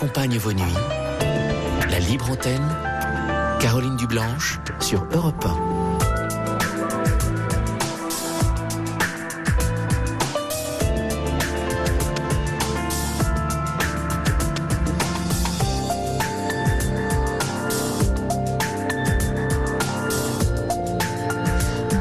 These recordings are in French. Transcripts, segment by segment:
accompagne vos nuits. La libre antenne, Caroline Dublanche sur Europe 1.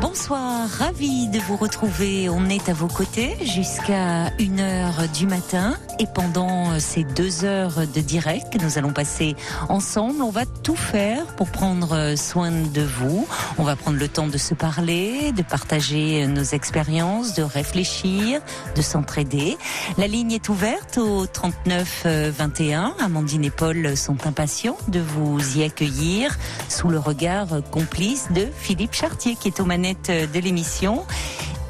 Bonsoir, ravi de vous retrouver. On est à vos côtés jusqu'à 1h du matin. Et pendant ces 2 heures de direct que nous allons passer ensemble, on va tout faire pour prendre soin de vous. On va prendre le temps de se parler, de partager nos expériences, de réfléchir, de s'entraider. La ligne est ouverte au 39 21. Amandine et Paul sont impatients de vous y accueillir sous le regard complice de Philippe Chartier qui est aux manettes de l'émission.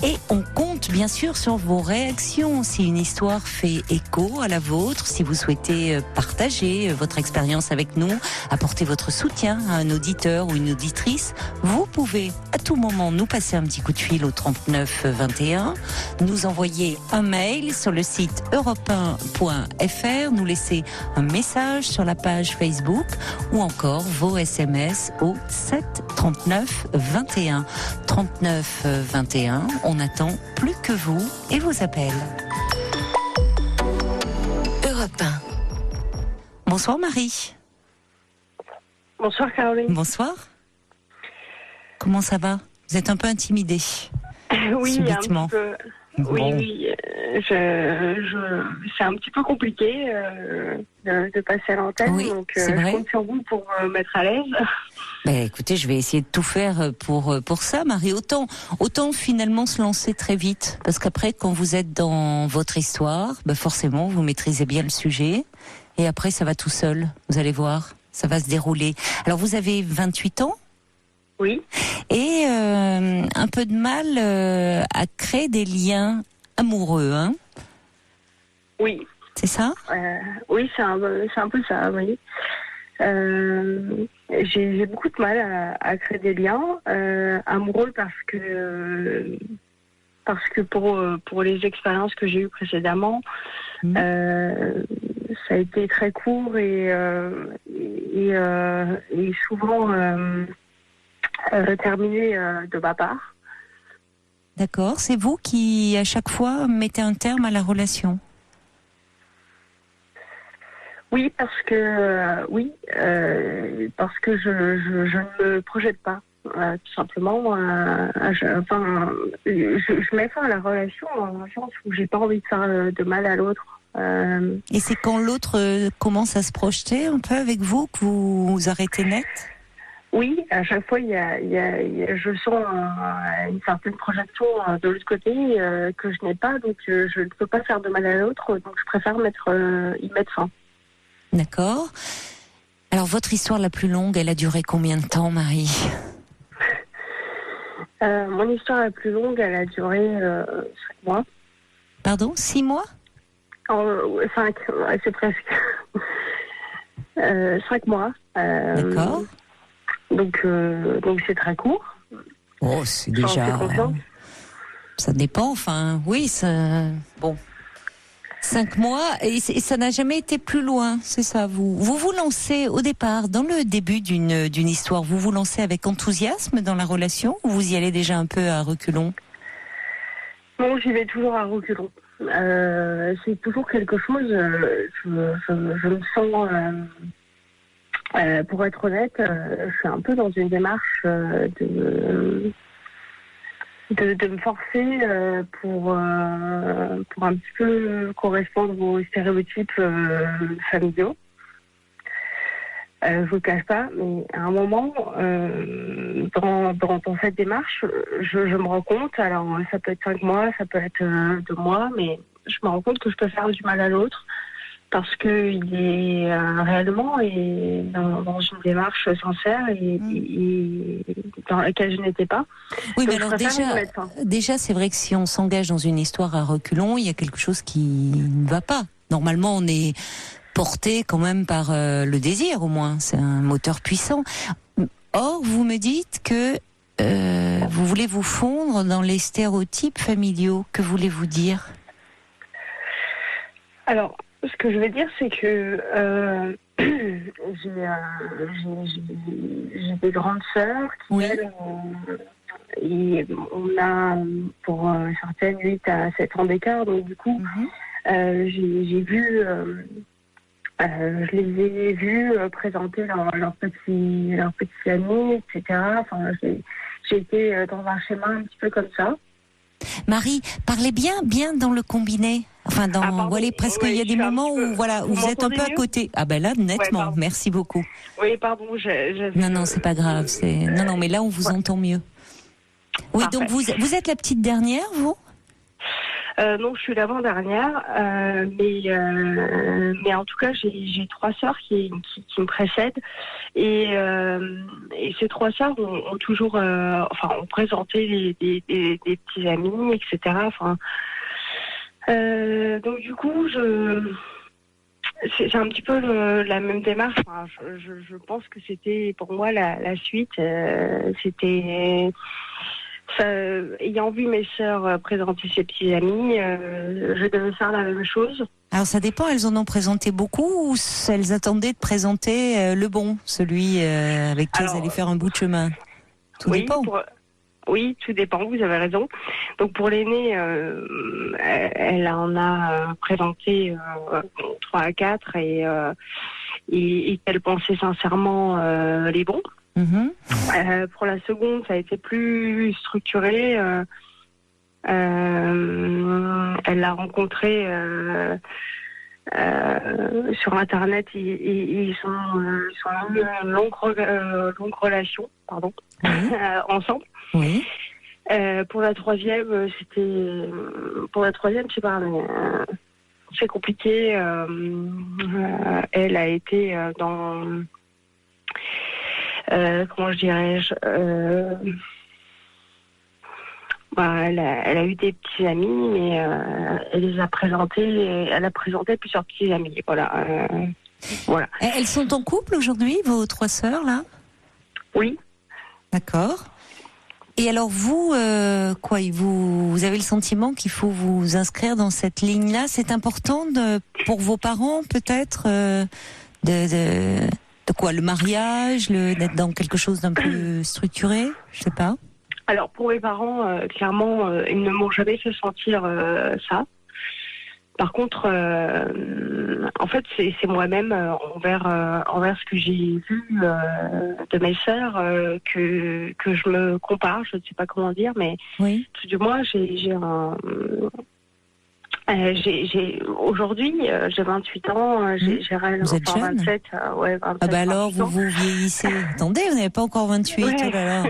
Et on compte bien sûr sur vos réactions. Si une histoire fait écho à la vôtre, si vous souhaitez partager votre expérience avec nous, apporter votre soutien à un auditeur ou une auditrice, vous pouvez à tout moment nous passer un petit coup de fil au 39 21, nous envoyer un mail sur le site europe1.fr, nous laisser un message sur la page Facebook ou encore vos SMS au 7 39 21. 39 21. On n'attend plus que vous et vos appels. Europe 1. Bonsoir Marie. Bonsoir Caroline. Bonsoir. Comment ça va ? Vous êtes un peu intimidée. Oui, subitement. un petit peu. Bon. Oui. C'est un petit peu compliqué de passer à l'antenne, Oui, donc c'est vrai. je compte sur vous pour me mettre à l'aise. Ben, écoutez, je vais essayer de tout faire pour ça, Marie. Autant finalement se lancer très vite, parce qu'après, quand vous êtes dans votre histoire, ben forcément, vous maîtrisez bien le sujet, et après, ça va tout seul. Vous allez voir, ça va se dérouler. Alors, vous avez 28 ans. Oui. Et un peu de mal à créer des liens amoureux, hein ? Oui. C'est ça ? Oui, c'est un peu ça, oui. J'ai beaucoup de mal à créer des liens amoureux parce que pour les expériences que j'ai eues précédemment, ça a été très court et souvent terminé de ma part. D'accord. C'est vous qui, à chaque fois, mettez un terme à la relation ? Oui, parce que je ne me projette pas, tout simplement. Je mets fin à la relation dans le sens où j'ai pas envie de faire de mal à l'autre. Et c'est quand l'autre commence à se projeter un peu avec vous que vous arrêtez net ? Oui, à chaque fois, je sens une certaine projection de l'autre côté que je n'ai pas, donc je ne peux pas faire de mal à l'autre, donc je préfère y mettre fin. D'accord. Alors, votre histoire la plus longue, elle a duré combien de temps, Marie ? Mon histoire la plus longue, elle a duré 5 mois. Pardon, 6 mois ? 5, c'est presque. 5 mois. D'accord. Donc c'est très court. Oh, c'est déjà... ça dépend, enfin, oui, ça... Bon. 5 mois, et ça n'a jamais été plus loin, c'est ça. Vous lancez au départ, dans le début d'une histoire, vous vous lancez avec enthousiasme dans la relation ou vous y allez déjà un peu à reculons ? Non, j'y vais toujours à reculons. C'est toujours quelque chose, je me sens, pour être honnête, je suis un peu dans une démarche de me forcer pour un petit peu correspondre aux stéréotypes familiaux. Je vous le cache pas, mais à un moment, dans cette démarche, je me rends compte, alors ça peut être 5 mois, ça peut être 2 mois, mais je me rends compte que je peux faire du mal à l'autre parce qu'il est réellement et dans une démarche sincère et dans laquelle je n'étais pas. Oui, donc mais alors déjà, c'est vrai que si on s'engage dans une histoire à reculons, il y a quelque chose qui ne va pas. Normalement, on est porté quand même par le désir, au moins. C'est un moteur puissant. Or, vous me dites que vous voulez vous fondre dans les stéréotypes familiaux. Que voulez-vous dire ? Alors, Ce que je veux dire, c'est que j'ai des grandes sœurs qui, Oui. elles, et on a pour certaines 8 à 7 ans d'écart, donc du coup, j'ai vu, je les ai vus présenter leurs petits amis, etc. Enfin, j'ai été dans un schéma un petit peu comme ça. Marie, parlez bien dans le combiné. Enfin, voilà, presque, il y a des moments où vous êtes un peu à côté. Ah ben là, nettement. Ouais, merci beaucoup. Oui, pardon. Non, c'est pas grave. Non, mais là, on vous entend mieux. Oui, Parfait. donc vous êtes la petite dernière, vous ? Non, je suis l'avant-dernière, mais en tout cas, j'ai 3 sœurs qui me précèdent, et ces 3 sœurs ont toujours, ont présenté des petits amis, etc. Enfin, donc du coup, c'est un petit peu la même démarche. Enfin, je pense que c'était pour moi la suite. C'était ayant vu mes sœurs présenter ses petits amis, je devais faire la même chose. Alors ça dépend, elles en ont présenté beaucoup ou elles attendaient de présenter le bon, celui avec qui elles allaient faire un bout de chemin. Tout dépend. Oui, tout dépend, vous avez raison. Donc pour l'aînée, elle en a présenté 3 à 4 et qu'elle pensait sincèrement les bons. Pour la seconde, ça a été plus structuré. Elle l'a rencontré sur Internet. Ils ont eu une longue relation, ensemble. Oui. Pour la troisième, c'est pas, c'est compliqué. Elle a été dans comment je dirais-je, elle a eu des petits amis, mais elle a présenté plusieurs petits amis. Voilà. Voilà. Elles sont en couple aujourd'hui, vos 3 sœurs là ? Oui. D'accord. Et alors vous, vous avez le sentiment qu'il faut vous inscrire dans cette ligne-là ? C'est important pour vos parents peut-être de quoi, le mariage, d'être dans quelque chose d'un peu structuré, je sais pas. Alors pour mes parents, clairement, ils ne m'ont jamais fait sentir ça. Par contre, en fait, c'est moi-même envers ce que j'ai vu de mes sœurs que je me compare. Je ne sais pas comment dire, mais oui. tout du moins, aujourd'hui, j'ai 28 ans, j'ai réellement vous êtes jeune. 27, 27. Ah bah alors, vous vieillissez. Attendez, vous n'avez pas encore 28, ouais. Oh là là.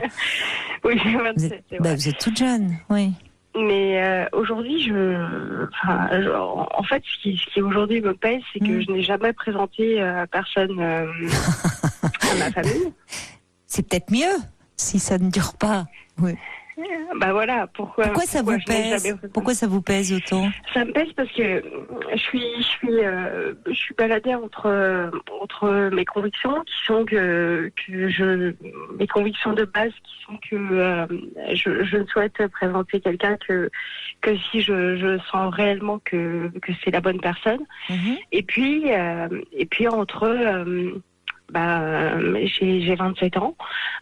Oui, j'ai 27. Vous êtes toute jeune, oui. Mais aujourd'hui, en fait, ce qui aujourd'hui me pèse, c'est que je n'ai jamais présenté personne à ma famille. C'est peut-être mieux si ça ne dure pas. Oui. Bah voilà, pourquoi ça vous pèse ? Pourquoi ça vous pèse autant ? Ça me pèse parce que je suis baladée entre mes convictions qui sont mes convictions de base qui sont que je ne souhaite présenter quelqu'un que si je sens réellement que c'est la bonne personne. Et puis entre j'ai 27 ans.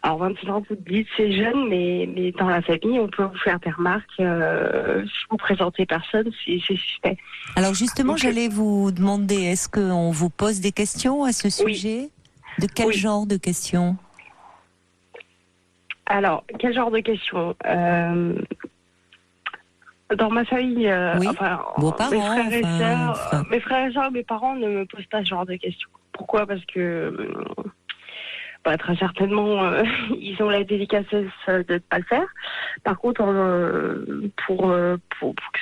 Alors 27 ans, vous dites c'est jeune, mais dans la famille, on peut vous faire des remarques. Si vous présentez personne, c'est suspect. Alors justement, j'allais vous demander, est-ce qu'on vous pose des questions à ce sujet ? De quel genre de questions ? Alors, quel genre de questions ? Dans ma famille, vos parents, mes frères et sœurs, mes parents ne me posent pas ce genre de questions. Pourquoi ? Parce que très certainement, ils ont la délicatesse de ne pas le faire. Par contre, pour que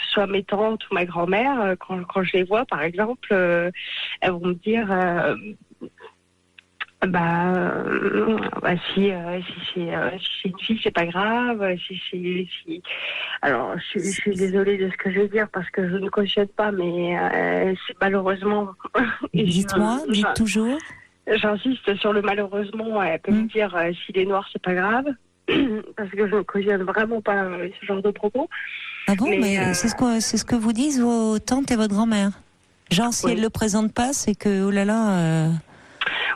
ce soit mes tantes ou ma grand-mère, quand je les vois, par exemple, elles vont me dire si c'est une fille, c'est pas grave. Alors, je suis désolée de ce que je vais dire parce que je ne cautionne pas, mais c'est malheureusement. Dites-moi, dites toujours. J'insiste sur le malheureusement. Elle peut me dire s'il est noir, c'est pas grave, parce que je ne cautionne vraiment pas ce genre de propos. Ah bon, mais c'est ce que vous disent vos tantes et votre grand-mère. Genre, si Oui. elle le présente pas, c'est que, oh là là,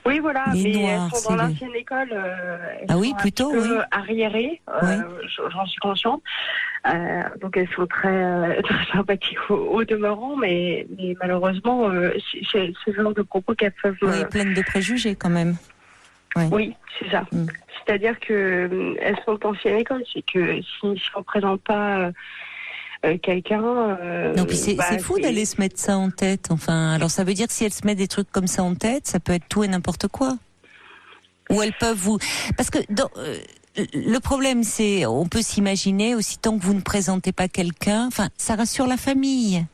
Oui, voilà, les mais noirs, elles sont dans c'est l'ancienne école, elles Ah oui, sont un plutôt, petit peu oui. arriérées, Oui. j'en suis consciente. Donc elles sont très sympathiques au demeurant, mais malheureusement, c'est ce genre de propos qu'elles peuvent... Oui, pleine de préjugés quand même. Oui. Oui, c'est ça. Mm. C'est-à-dire que elles sont d'ancienne école, c'est que si on ne présente pas quelqu'un... Non, puis c'est fou d'aller se mettre ça en tête. Enfin, alors ça veut dire que si elle se met des trucs comme ça en tête, ça peut être tout et n'importe quoi. Ou elles peuvent vous... Parce que le problème, c'est, on peut s'imaginer, aussi tant que vous ne présentez pas quelqu'un, enfin, ça rassure la famille.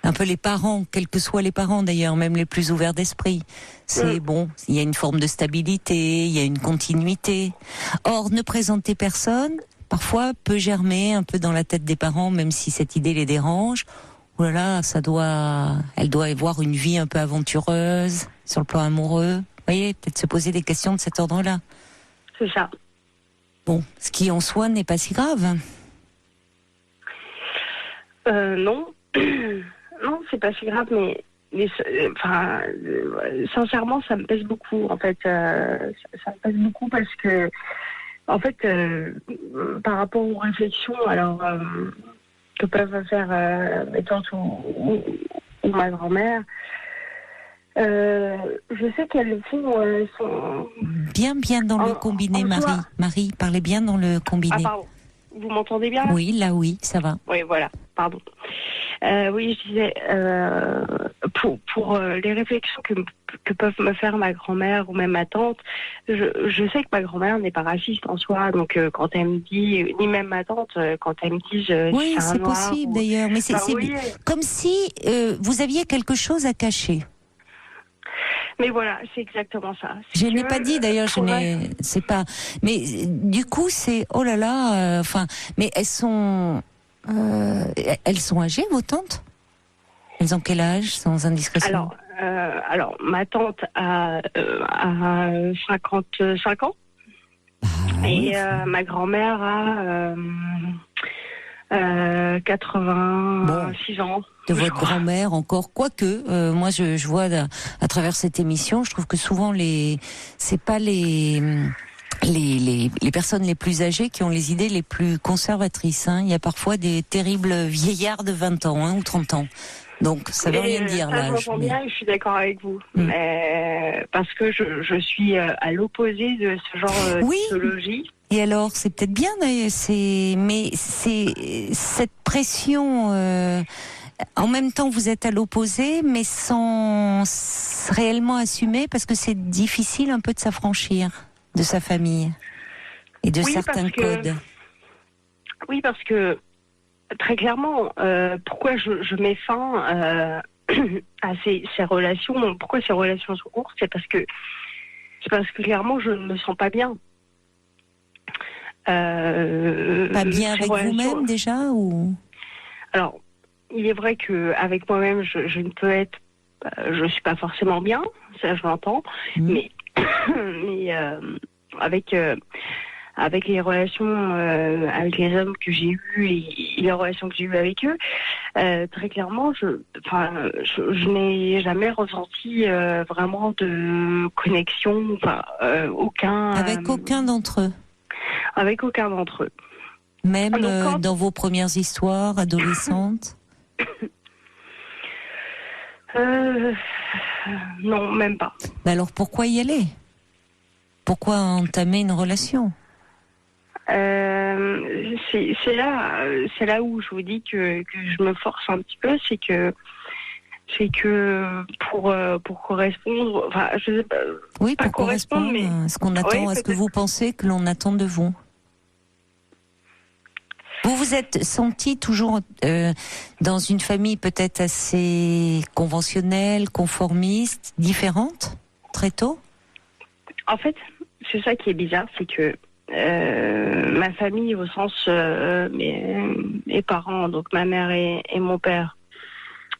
Un peu les parents, quels que soient les parents d'ailleurs, même les plus ouverts d'esprit. C'est bon, il y a une forme de stabilité, il y a une continuité. Or, ne présenter personne, parfois peut germer un peu dans la tête des parents, même si cette idée les dérange. Oh là là, elle doit avoir une vie un peu aventureuse sur le plan amoureux. Vous voyez, peut-être se poser des questions de cet ordre-là. C'est ça. Bon, ce qui en soi n'est pas si grave. Non. Non, c'est pas si grave, mais sincèrement, ça me pèse beaucoup. En fait, ça me pèse beaucoup parce que, en fait, par rapport aux réflexions, alors que peuvent faire mes tantes ou ma grand-mère, je sais qu'elles sont Bien dans le combiné, Marie. Marie, parlez bien dans le combiné. Ah, pardon. Vous m'entendez bien là ? Oui, là, oui, ça va. Oui, voilà, pardon. Oui, je disais, pour les réflexions que peuvent me faire ma grand-mère ou même ma tante, je sais que ma grand-mère n'est pas raciste en soi, donc quand elle me dit, ni même ma tante, quand elle me dit... Oui, c'est possible d'ailleurs, mais c'est oui. comme si vous aviez quelque chose à cacher. Mais voilà, c'est exactement ça. Je n'ai pas dit d'ailleurs, c'est pas. Mais du coup, c'est oh là là. Enfin, mais elles sont âgées, vos tantes? Elles ont quel âge, sans indiscrétion? Alors, ma tante a 55 ans et ma grand-mère a 86 ans. De votre grand-mère encore, quoique moi je vois à travers cette émission, je trouve que souvent c'est pas les personnes les plus âgées qui ont les idées les plus conservatrices. Hein. Il y a parfois des terribles vieillards de 20 ans ou 30 ans. Donc ça veut rien dire là. J'entends bien et je suis d'accord avec vous. Mais parce que je suis à l'opposé de ce genre d'idéologie. Et alors, c'est peut-être bien, mais c'est cette pression. En même temps, vous êtes à l'opposé, mais sans réellement assumer, parce que c'est difficile un peu de s'affranchir de sa famille et de certains codes. Oui, parce que très clairement, pourquoi je mets fin à ces relations, pourquoi ces relations sont courtes, c'est parce que clairement, je ne me sens pas bien. Pas bien avec vous-même déjà ou... Alors, il est vrai que avec moi-même, je ne peux être, je suis pas forcément bien, ça je l'entends, mais avec les relations avec les hommes que j'ai eus et les relations que j'ai eues avec eux, très clairement, je n'ai jamais ressenti vraiment de connexion, aucun. Avec aucun d'entre eux. Avec aucun d'entre eux. Même dans vos premières histoires adolescentes. Non, même pas. Mais alors pourquoi y aller? Pourquoi entamer une relation? C'est là où je vous dis que je me force un petit peu, c'est que pour correspondre, enfin je sais pas. Oui, pas pour correspondre à ce qu'on attend, à ce que vous pensez que l'on attend de vous. Vous vous êtes senti toujours dans une famille peut-être assez conventionnelle, conformiste, différente, très tôt? En fait, c'est ça qui est bizarre, c'est que ma famille, au sens mes parents, donc ma mère et mon père,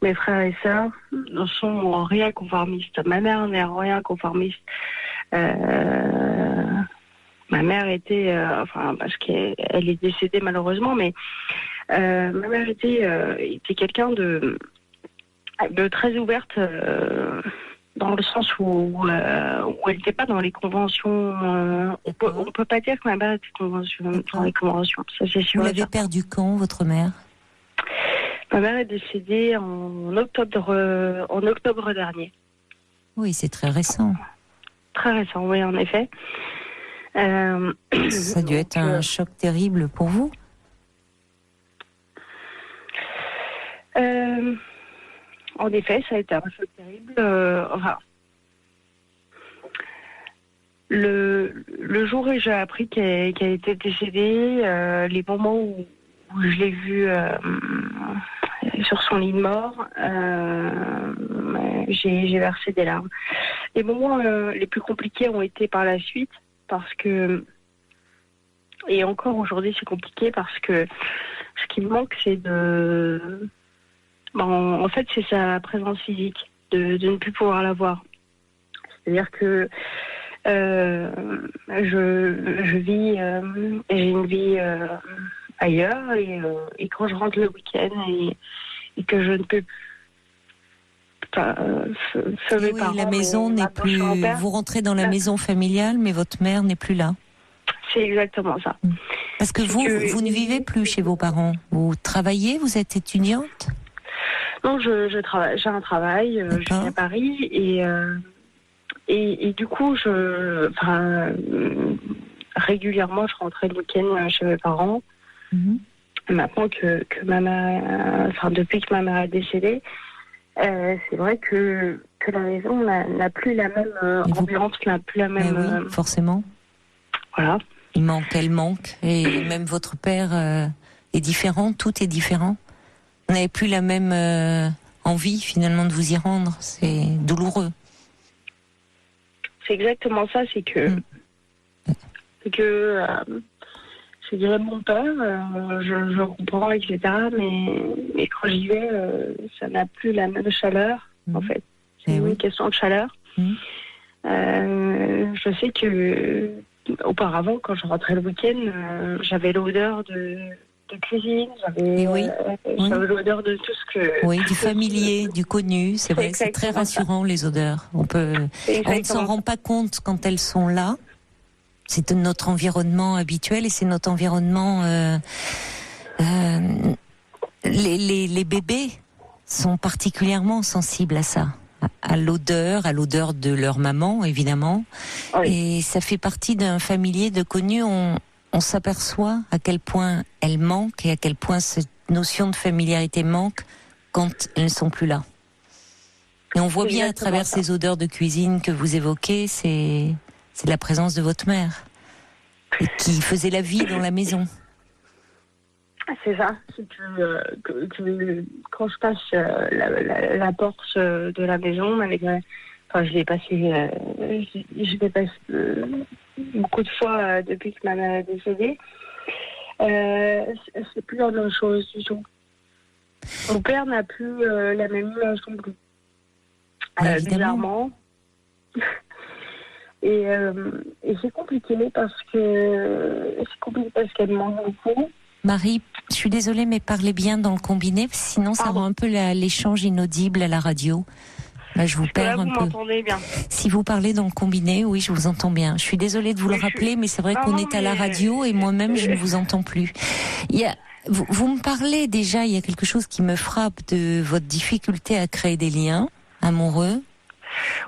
mes frères et sœurs, ne sont rien conformistes. Ma mère n'est rien conformiste. Ma mère était, parce qu'elle est décédée malheureusement, mais ma mère était quelqu'un de de très ouverte, dans le sens où elle n'était pas dans les conventions. On peut pas dire que ma mère était dans les conventions, ça c'est sûr. Vous l'avez perdu quand, votre mère ? Ma mère est décédée en octobre dernier. Oui, c'est très récent. Très récent, oui, en effet. Ça a dû être un choc terrible pour vous. En effet, ça a été un choc terrible. Le jour où j'ai appris qu'elle était décédée, les moments où je l'ai vue sur son lit de mort, j'ai versé des larmes. Les moments les plus compliqués ont été par la suite, parce que, et encore aujourd'hui c'est compliqué, parce que ce qui me manque c'est en fait c'est sa présence physique, de ne plus pouvoir la voir. C'est-à-dire que je vis, j'ai une vie ailleurs, et quand je rentre le week-end et que je ne peux pas oui, la maison n'est plus. Vous rentrez dans la maison familiale, mais votre mère n'est plus là. C'est exactement ça. Parce que vous ne vivez plus chez vos parents. Vous travaillez, vous êtes étudiante ? Non, je travaille. J'ai un travail. Je vis à Paris et du coup, régulièrement, je rentrais le week-end chez mes parents. Mm-hmm. Maintenant que ma mère, depuis que ma mère est décédée, c'est vrai que la maison n'a plus la même ambiance, n'a plus la même. Oui, forcément. Voilà. Elle manque, et même votre père est différent. Tout est différent. Vous n'avez plus la même envie finalement de vous y rendre. C'est douloureux. C'est exactement ça. C'est que je dirais mon père, je comprends, etc. Mais quand j'y vais, ça n'a plus la même chaleur, en fait. C'est une question de chaleur. Je sais que auparavant, quand je rentrais le week-end, j'avais l'odeur de cuisine, j'avais l'odeur de tout ce que... Oui, du familier, du connu, c'est vrai, c'est très rassurant, les odeurs. On ne s'en rend pas compte quand elles sont là. C'est notre environnement habituel et c'est notre environnement... les bébés sont particulièrement sensibles à ça, à l'odeur de leur maman, évidemment. Oui. Et ça fait partie d'un familier de connu. On s'aperçoit à quel point elle manque et à quel point cette notion de familiarité manque quand elles ne sont plus là. Et on voit bien à travers ces odeurs de cuisine que vous évoquez, c'est la présence de votre mère et qui faisait la vie dans la maison. C'est ça. C'est que quand je passe la porte de la maison, je l'ai passé beaucoup de fois depuis que ma mère est décédée. C'est plus la même chose du tout. Mon père n'a plus la même image non plus. Bizarrement. Et c'est compliqué parce qu'elle manque beaucoup. Marie, je suis désolée, mais parlez bien dans le combiné, sinon ça rend un peu l'échange inaudible à la radio. Là, je vous perds un peu. Vous m'entendez bien. Si vous parlez dans le combiné, oui, je vous entends bien. Je suis désolée de vous le rappeler, mais c'est vrai qu'on est à la radio et moi-même, je ne vous entends plus. Vous me parlez déjà, il y a quelque chose qui me frappe de votre difficulté à créer des liens amoureux.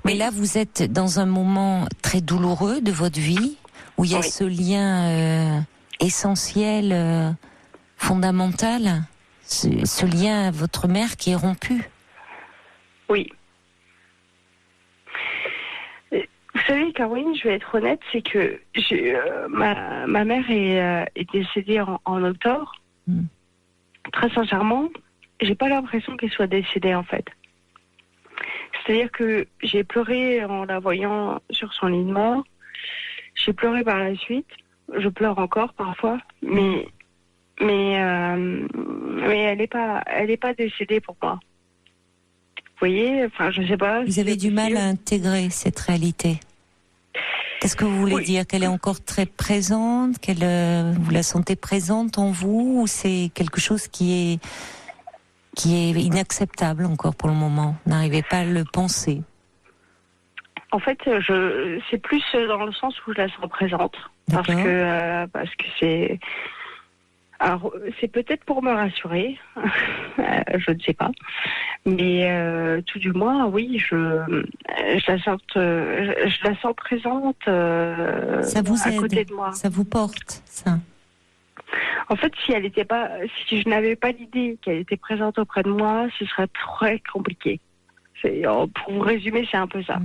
Mais là, vous êtes dans un moment très douloureux de votre vie, où il y a ce lien essentiel, fondamental, ce lien à votre mère qui est rompu. Oui. Vous savez, Caroline, je vais être honnête, c'est que ma mère est décédée en octobre. Très sincèrement, j'ai pas l'impression qu'elle soit décédée, en fait. C'est-à-dire que j'ai pleuré en la voyant sur son lit de mort. J'ai pleuré par la suite. Je pleure encore parfois, mais elle n'est pas décédée pour moi. Vous voyez, je sais pas. Vous avez du mal à intégrer cette réalité. Qu'est-ce que vous voulez dire ? Qu'elle est encore très présente ? Vous la sentez présente en vous ? Ou c'est quelque chose qui est qui est inacceptable encore pour le moment. Vous n'arrivez pas à le penser. En fait, c'est plus dans le sens où je la sens présente. Parce que c'est... Alors, c'est peut-être pour me rassurer, je ne sais pas. Mais tout du moins, oui, je la sens présente ça vous à aide, côté de moi. Ça vous porte, ça. En fait, si je n'avais pas l'idée qu'elle était présente auprès de moi, ce serait très compliqué. Pour vous résumer, c'est un peu ça.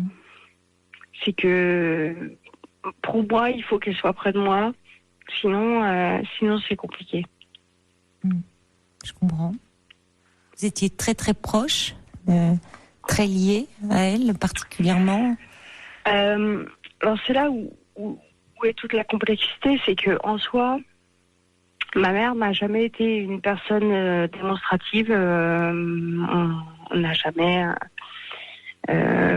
C'est que pour moi, il faut qu'elle soit près de moi. Sinon, c'est compliqué. Je comprends. Vous étiez très très proche, très lié à elle particulièrement. Alors c'est là où est toute la complexité, c'est que en soi, ma mère n'a jamais été une personne démonstrative. On n'a jamais,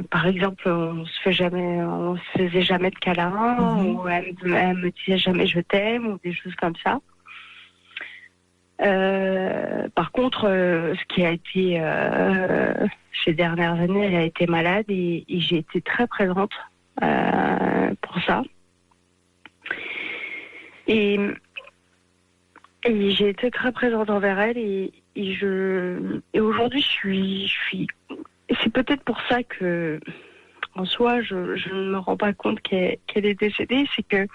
par exemple, on se faisait jamais de câlins, ou elle me disait jamais je t'aime, ou des choses comme ça. Par contre, ce qui a été ces dernières années, elle a été malade et j'ai été très présente pour ça. Et j'ai été très présente envers elle et aujourd'hui je suis. Et c'est peut-être pour ça que, en soi, je ne me rends pas compte qu'elle est décédée, c'est que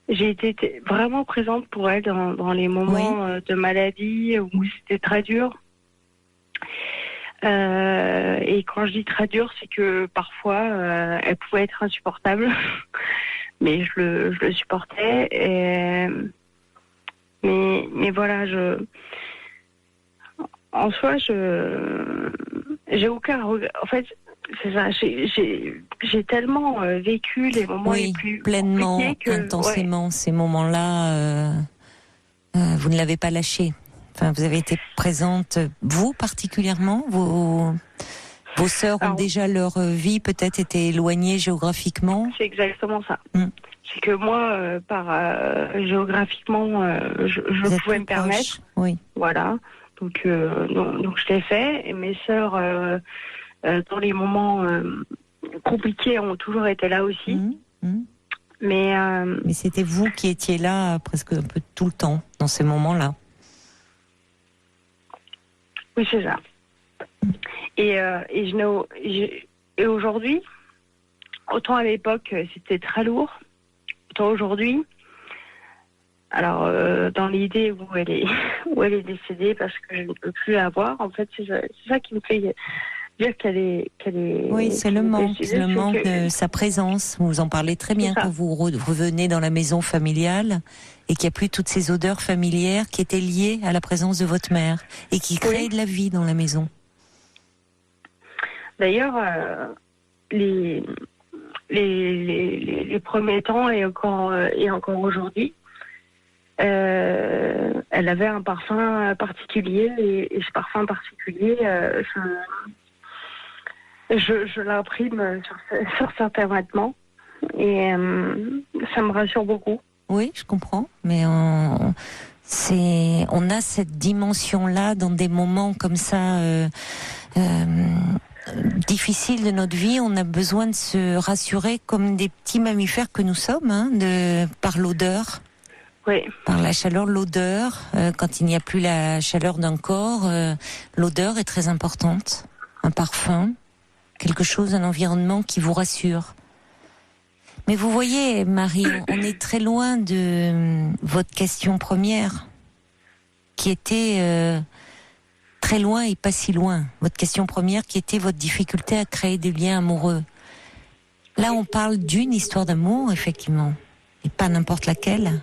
j'ai été vraiment présente pour elle dans les moments de maladie où c'était très dur. Et quand je dis très dur, c'est que parfois, elle pouvait être insupportable, mais je le supportais. Mais voilà, en soi, j'ai aucun regret. En fait, c'est ça. J'ai tellement vécu les moments les plus pleinement, intensément, ces moments-là. Vous ne l'avez pas lâché. Enfin, vous avez été présente, vous particulièrement. Vos sœurs ont déjà leur vie peut-être été éloignées géographiquement. C'est exactement ça. C'est que moi, géographiquement, je pouvais me permettre. Oui. Voilà. Donc je l'ai fait. Et mes sœurs, dans les moments compliqués, ont toujours été là aussi. Mais c'était vous qui étiez là presque un peu tout le temps, dans ces moments-là. Oui, c'est ça. Et aujourd'hui, autant à l'époque, c'était très lourd, autant aujourd'hui... Alors, dans l'idée où elle est décédée parce que je ne peux plus la voir, en fait, c'est ça qui me fait dire qu'elle est. Oui, c'est le manque de sa présence. Vous en parlez très bien quand vous revenez dans la maison familiale et qu'il n'y a plus toutes ces odeurs familières qui étaient liées à la présence de votre mère et qui créaient de la vie dans la maison. D'ailleurs, les premiers temps et encore aujourd'hui. Elle avait un parfum particulier et ce parfum particulier, je l'imprime sur certains vêtements et ça me rassure beaucoup. Oui, je comprends, mais on a cette dimension-là dans des moments comme ça difficiles de notre vie. On a besoin de se rassurer comme des petits mammifères que nous sommes, par l'odeur. Oui. Par la chaleur, l'odeur, quand il n'y a plus la chaleur d'un corps, l'odeur est très importante. Un parfum, quelque chose, un environnement qui vous rassure. Mais vous voyez, Marie, on est très loin de votre question première, qui était très loin et pas si loin. Votre question première qui était votre difficulté à créer des liens amoureux. Là, on parle d'une histoire d'amour, effectivement, et pas n'importe laquelle.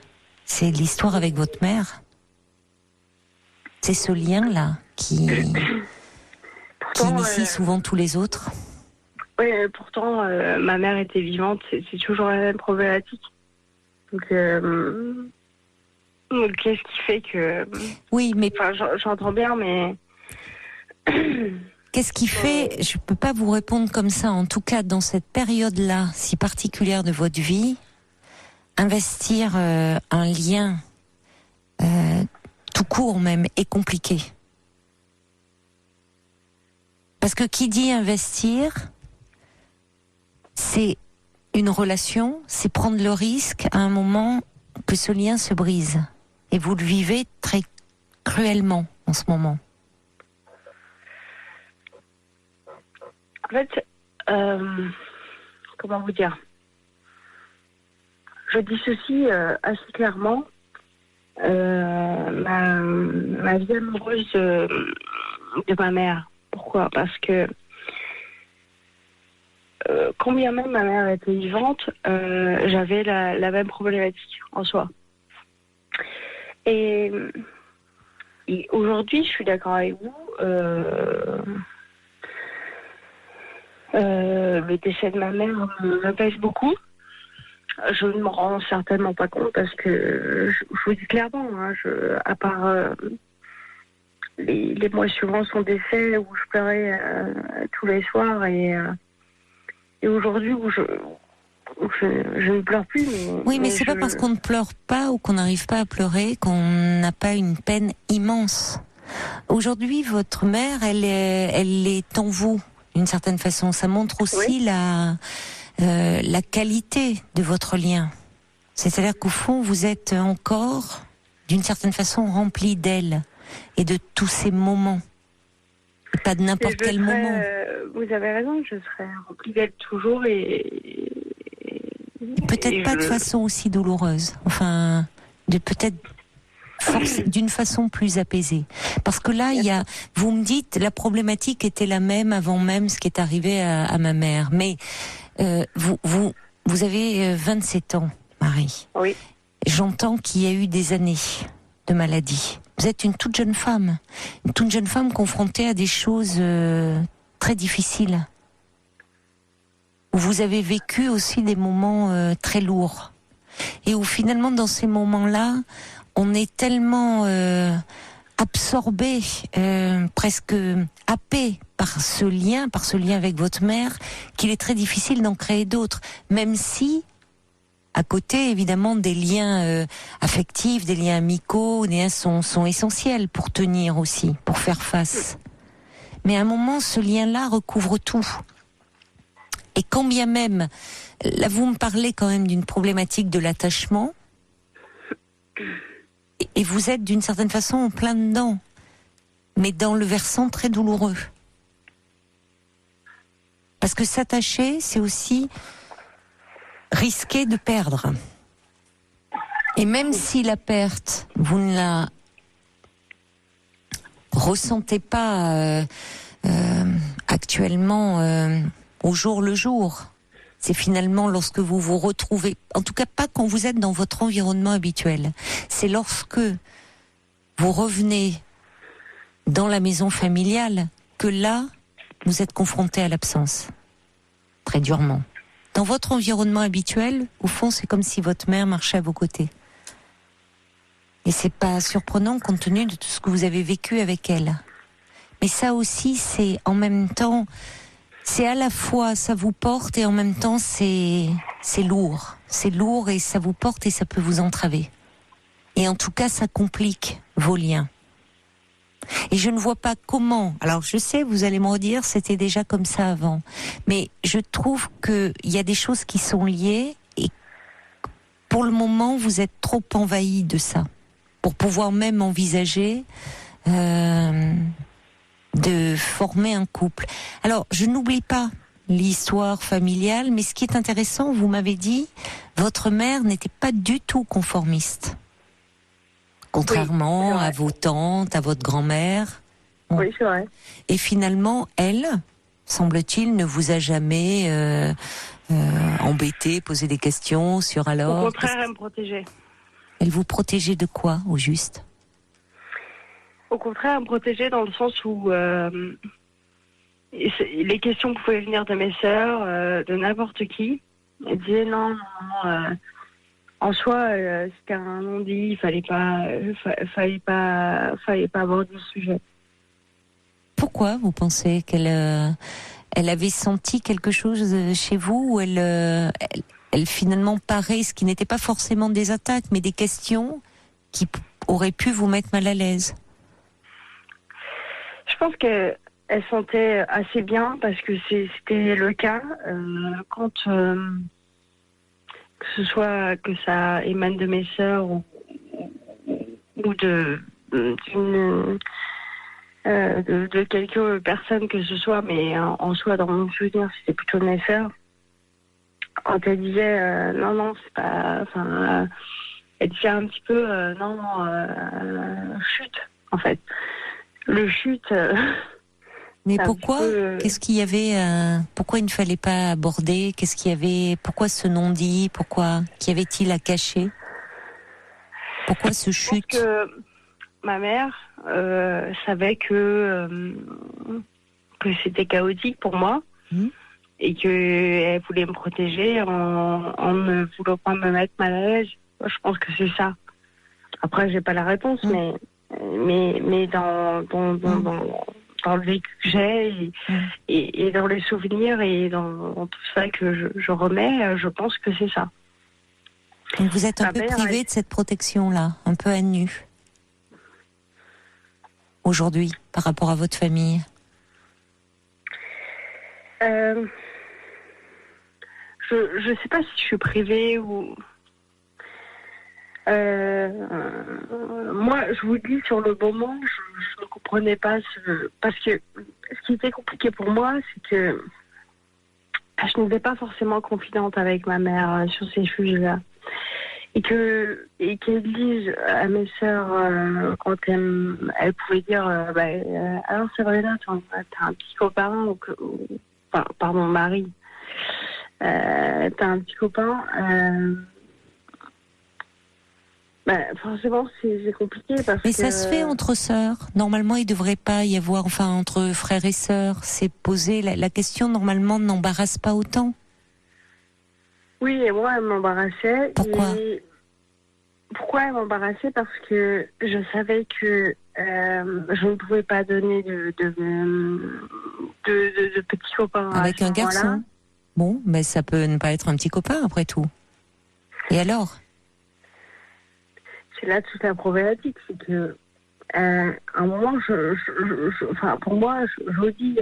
C'est l'histoire avec votre mère. C'est ce lien-là qui initie souvent tous les autres. Oui, pourtant, ma mère était vivante. C'est toujours la même problématique. Donc qu'est-ce qui fait que... Oui, mais... Enfin, j'entends bien, mais... Qu'est-ce qui fait... Je ne peux pas vous répondre comme ça. En tout cas, dans cette période-là, si particulière de votre vie... Investir un lien tout court même est compliqué. Parce que qui dit investir, c'est une relation, c'est prendre le risque à un moment que ce lien se brise. Et vous le vivez très cruellement en ce moment. En fait, comment vous dire, je dissocie assez clairement ma vie amoureuse de ma mère. Pourquoi ? Parce que quand bien même ma mère était vivante, j'avais la même problématique en soi. Et aujourd'hui, je suis d'accord avec vous, le décès de ma mère me pèse beaucoup. Je ne m'en rends certainement pas compte parce que, je vous dis clairement, hein, à part les mois suivants son décès où je pleurais tous les soirs et aujourd'hui où je ne pleure plus. Mais c'est pas parce qu'on ne pleure pas ou qu'on n'arrive pas à pleurer qu'on n'a pas une peine immense. Aujourd'hui, votre mère, elle est en vous, d'une certaine façon. Ça montre aussi la qualité de votre lien. C'est-à-dire qu'au fond, vous êtes encore, d'une certaine façon, rempli d'elle et de tous ces moments. Et pas de n'importe quel moment. Vous avez raison, je serai remplie d'elle toujours et peut-être pas de façon aussi douloureuse. Enfin, peut-être d'une façon plus apaisée. Parce que là, vous me dites, la problématique était la même avant même ce qui est arrivé à ma mère. Mais vous avez 27 ans, Marie. Oui. J'entends qu'il y a eu des années de maladie. Vous êtes une toute jeune femme confrontée à des choses très difficiles. Où vous avez vécu aussi des moments très lourds. Et où finalement, dans ces moments-là, on est tellement absorbé, presque happé par ce lien avec votre mère, qu'il est très difficile d'en créer d'autres. Même si, à côté, évidemment, des liens affectifs, des liens amicaux, sont essentiels pour tenir aussi, pour faire face. Mais à un moment, ce lien-là recouvre tout. Et quand bien même, là vous me parlez quand même d'une problématique de l'attachement, et vous êtes d'une certaine façon en plein dedans, mais dans le versant très douloureux. Parce que s'attacher, c'est aussi risquer de perdre. Et même si la perte, vous ne la ressentez pas actuellement au jour le jour, c'est finalement lorsque vous vous retrouvez, en tout cas pas quand vous êtes dans votre environnement habituel, c'est lorsque vous revenez dans la maison familiale que là, vous êtes confronté à l'absence, très durement. Dans votre environnement habituel, au fond, c'est comme si votre mère marchait à vos côtés. Et c'est pas surprenant compte tenu de tout ce que vous avez vécu avec elle. Mais ça aussi, c'est en même temps, c'est à la fois ça vous porte et en même temps c'est lourd. C'est lourd et ça vous porte et ça peut vous entraver. Et en tout cas, ça complique vos liens. Et je ne vois pas comment. Alors je sais, vous allez me redire, c'était déjà comme ça avant. Mais je trouve qu'il y a des choses qui sont liées et pour le moment, vous êtes trop envahi de ça pour pouvoir même envisager de former un couple. Alors, je n'oublie pas l'histoire familiale, mais ce qui est intéressant, vous m'avez dit, votre mère n'était pas du tout conformiste. Contrairement à vos tantes, à votre grand-mère. Oui, c'est vrai. Et finalement, elle, semble-t-il, ne vous a jamais embêté, posé des questions sur alors... Au contraire, elle me protégeait. Elle vous protégeait de quoi, au juste ? Au contraire, elle me protégeait dans le sens où les questions pouvaient venir de mes sœurs, de n'importe qui. Elle disait non, en soi, c'était un non-dit, il fallait pas aborder le sujet. Pourquoi vous pensez qu'elle elle avait senti quelque chose chez vous où elle finalement parait, ce qui n'était pas forcément des attaques, mais des questions qui auraient pu vous mettre mal à l'aise? Je pense que elle sentait assez bien parce que c'était le cas quand que ce soit que ça émane de mes sœurs ou de quelques personnes que ce soit, mais en soi, dans mon souvenir, c'était plutôt de mes sœurs. Quand elle disait non, c'est pas. Enfin, elle disait un petit peu chute, en fait. Le chute. Mais pourquoi Qu'est-ce qu'il y avait pourquoi il ne fallait pas aborder? Qu'est-ce qu'il y avait? Pourquoi ce non-dit? Pourquoi? Qu'y avait-il à cacher? Pourquoi ce chute? Parce que ma mère savait que c'était chaotique pour moi et qu'elle voulait me protéger en ne voulant pas me mettre mal à l'aise. Je pense que c'est ça. Après, j'ai pas la réponse, mais dans le vécu que j'ai et dans les souvenirs et dans tout ça que je remets, je pense que c'est ça. Donc vous êtes un peu privé de cette protection-là, un peu à nu, aujourd'hui, par rapport à votre famille. Je sais pas si je suis privée ou... moi, je vous dis, sur le moment, je ne comprenais pas parce que ce qui était compliqué pour moi, c'est que je n'étais pas forcément confidente avec ma mère sur ces sujets-là. Et qu'elle dise à mes sœurs, quand elle pouvait dire alors Sabrina, t'as un petit copain pardon, Marie, t'as un petit copain, forcément c'est compliqué parce mais que... ça se fait entre sœurs. Normalement, il ne devrait pas y avoir, entre frères et sœurs, c'est posé, la question normalement n'embarrasse pas autant. Oui, et moi, elle m'embarrassait. Pourquoi ? Pourquoi elle m'embarrassait ? Parce que je savais que je ne pouvais pas donner de petits copains avec un garçon. Bon, mais ça peut ne pas être un petit copain après tout. Et alors ? C'est là toute la problématique, c'est que à un moment, pour moi, je vous dis,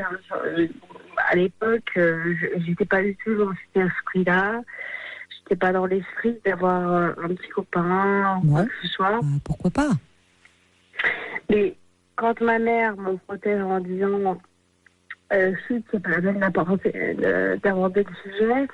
à l'époque, j'étais pas du tout dans cet esprit-là. J'étais pas dans l'esprit d'avoir un petit copain ou quoi que ce soit. Pourquoi pas ? Mais quand ma mère me protège en disant chut, c'est pas la peine d'aborder le sujet,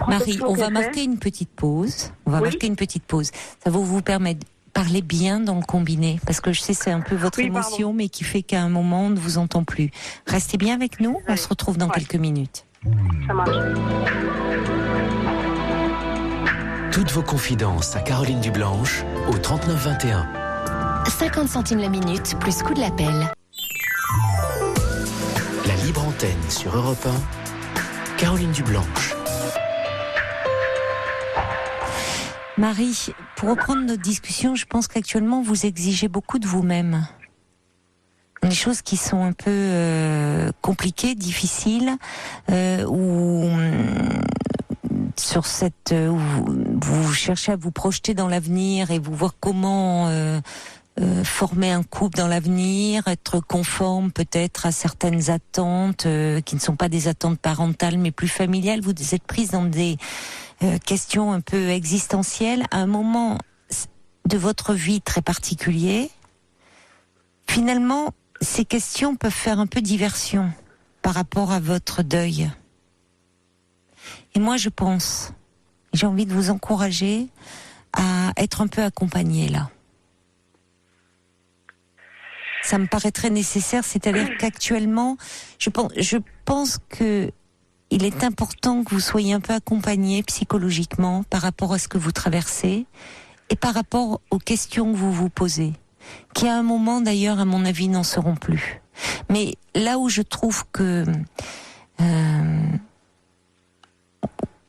Marie, on va marquer une petite pause. Marquer une petite pause. Ça va vous permettre de parler bien dans le combiné, parce que je sais c'est un peu votre émotion, mais qui fait qu'à un moment on ne vous entend plus. Restez bien avec nous. On se retrouve dans quelques minutes. Ça marche. Toutes vos confidences à Caroline Dublanche au 39 21. 50 centimes la minute plus coût de l'appel. La libre antenne sur Europe 1. Caroline Dublanche. Marie, pour reprendre notre discussion, je pense qu'actuellement vous exigez beaucoup de vous-même. Des choses qui sont un peu compliquées, difficiles, où vous cherchez à vous projeter dans l'avenir et vous voir comment former un couple dans l'avenir, être conforme peut-être à certaines attentes qui ne sont pas des attentes parentales mais plus familiales. Vous êtes prise dans des questions un peu existentielles à un moment de votre vie très particulier. Finalement, ces questions peuvent faire un peu diversion par rapport à votre deuil. Et moi, je pense, j'ai envie de vous encourager à être un peu accompagnée là. Ça me paraît très nécessaire, c'est-à-dire qu'actuellement, je pense que il est important que vous soyez un peu accompagné psychologiquement par rapport à ce que vous traversez et par rapport aux questions que vous vous posez, qui à un moment d'ailleurs, à mon avis, n'en seront plus. Mais là où je trouve que...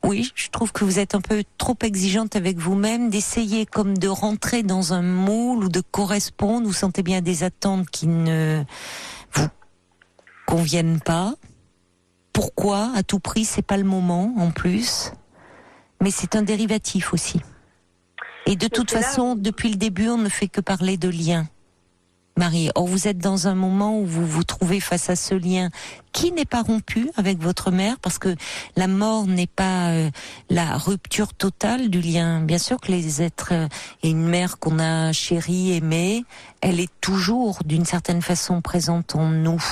oui, je trouve que vous êtes un peu trop exigeante avec vous-même, d'essayer comme de rentrer dans un moule ou de correspondre. Vous sentez bien des attentes qui ne vous conviennent pas. Pourquoi ? À tout prix, c'est pas le moment, en plus. Mais c'est un dérivatif aussi. Et de toute façon, depuis le début, on ne fait que parler de liens. Marie. Or, vous êtes dans un moment où vous vous trouvez face à ce lien qui n'est pas rompu avec votre mère, parce que la mort n'est pas la rupture totale du lien. Bien sûr que les êtres et une mère qu'on a chérie, aimée, elle est toujours d'une certaine façon présente en nous.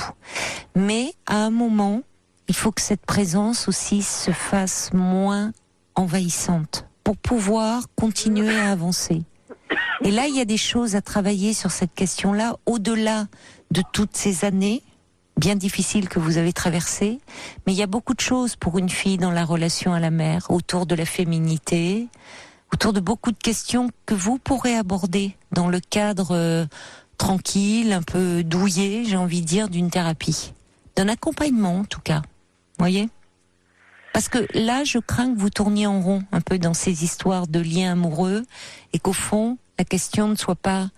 Mais à un moment, il faut que cette présence aussi se fasse moins envahissante pour pouvoir continuer à avancer. Et là, il y a des choses à travailler sur cette question-là, au-delà de toutes ces années bien difficiles que vous avez traversées. Mais il y a beaucoup de choses pour une fille dans la relation à la mère, autour de la féminité, autour de beaucoup de questions que vous pourrez aborder dans le cadre tranquille, un peu douillet, j'ai envie de dire, d'une thérapie. D'un accompagnement, en tout cas. Voyez ? Parce que là, je crains que vous tourniez en rond un peu dans ces histoires de liens amoureux et qu'au fond, la question ne soit pas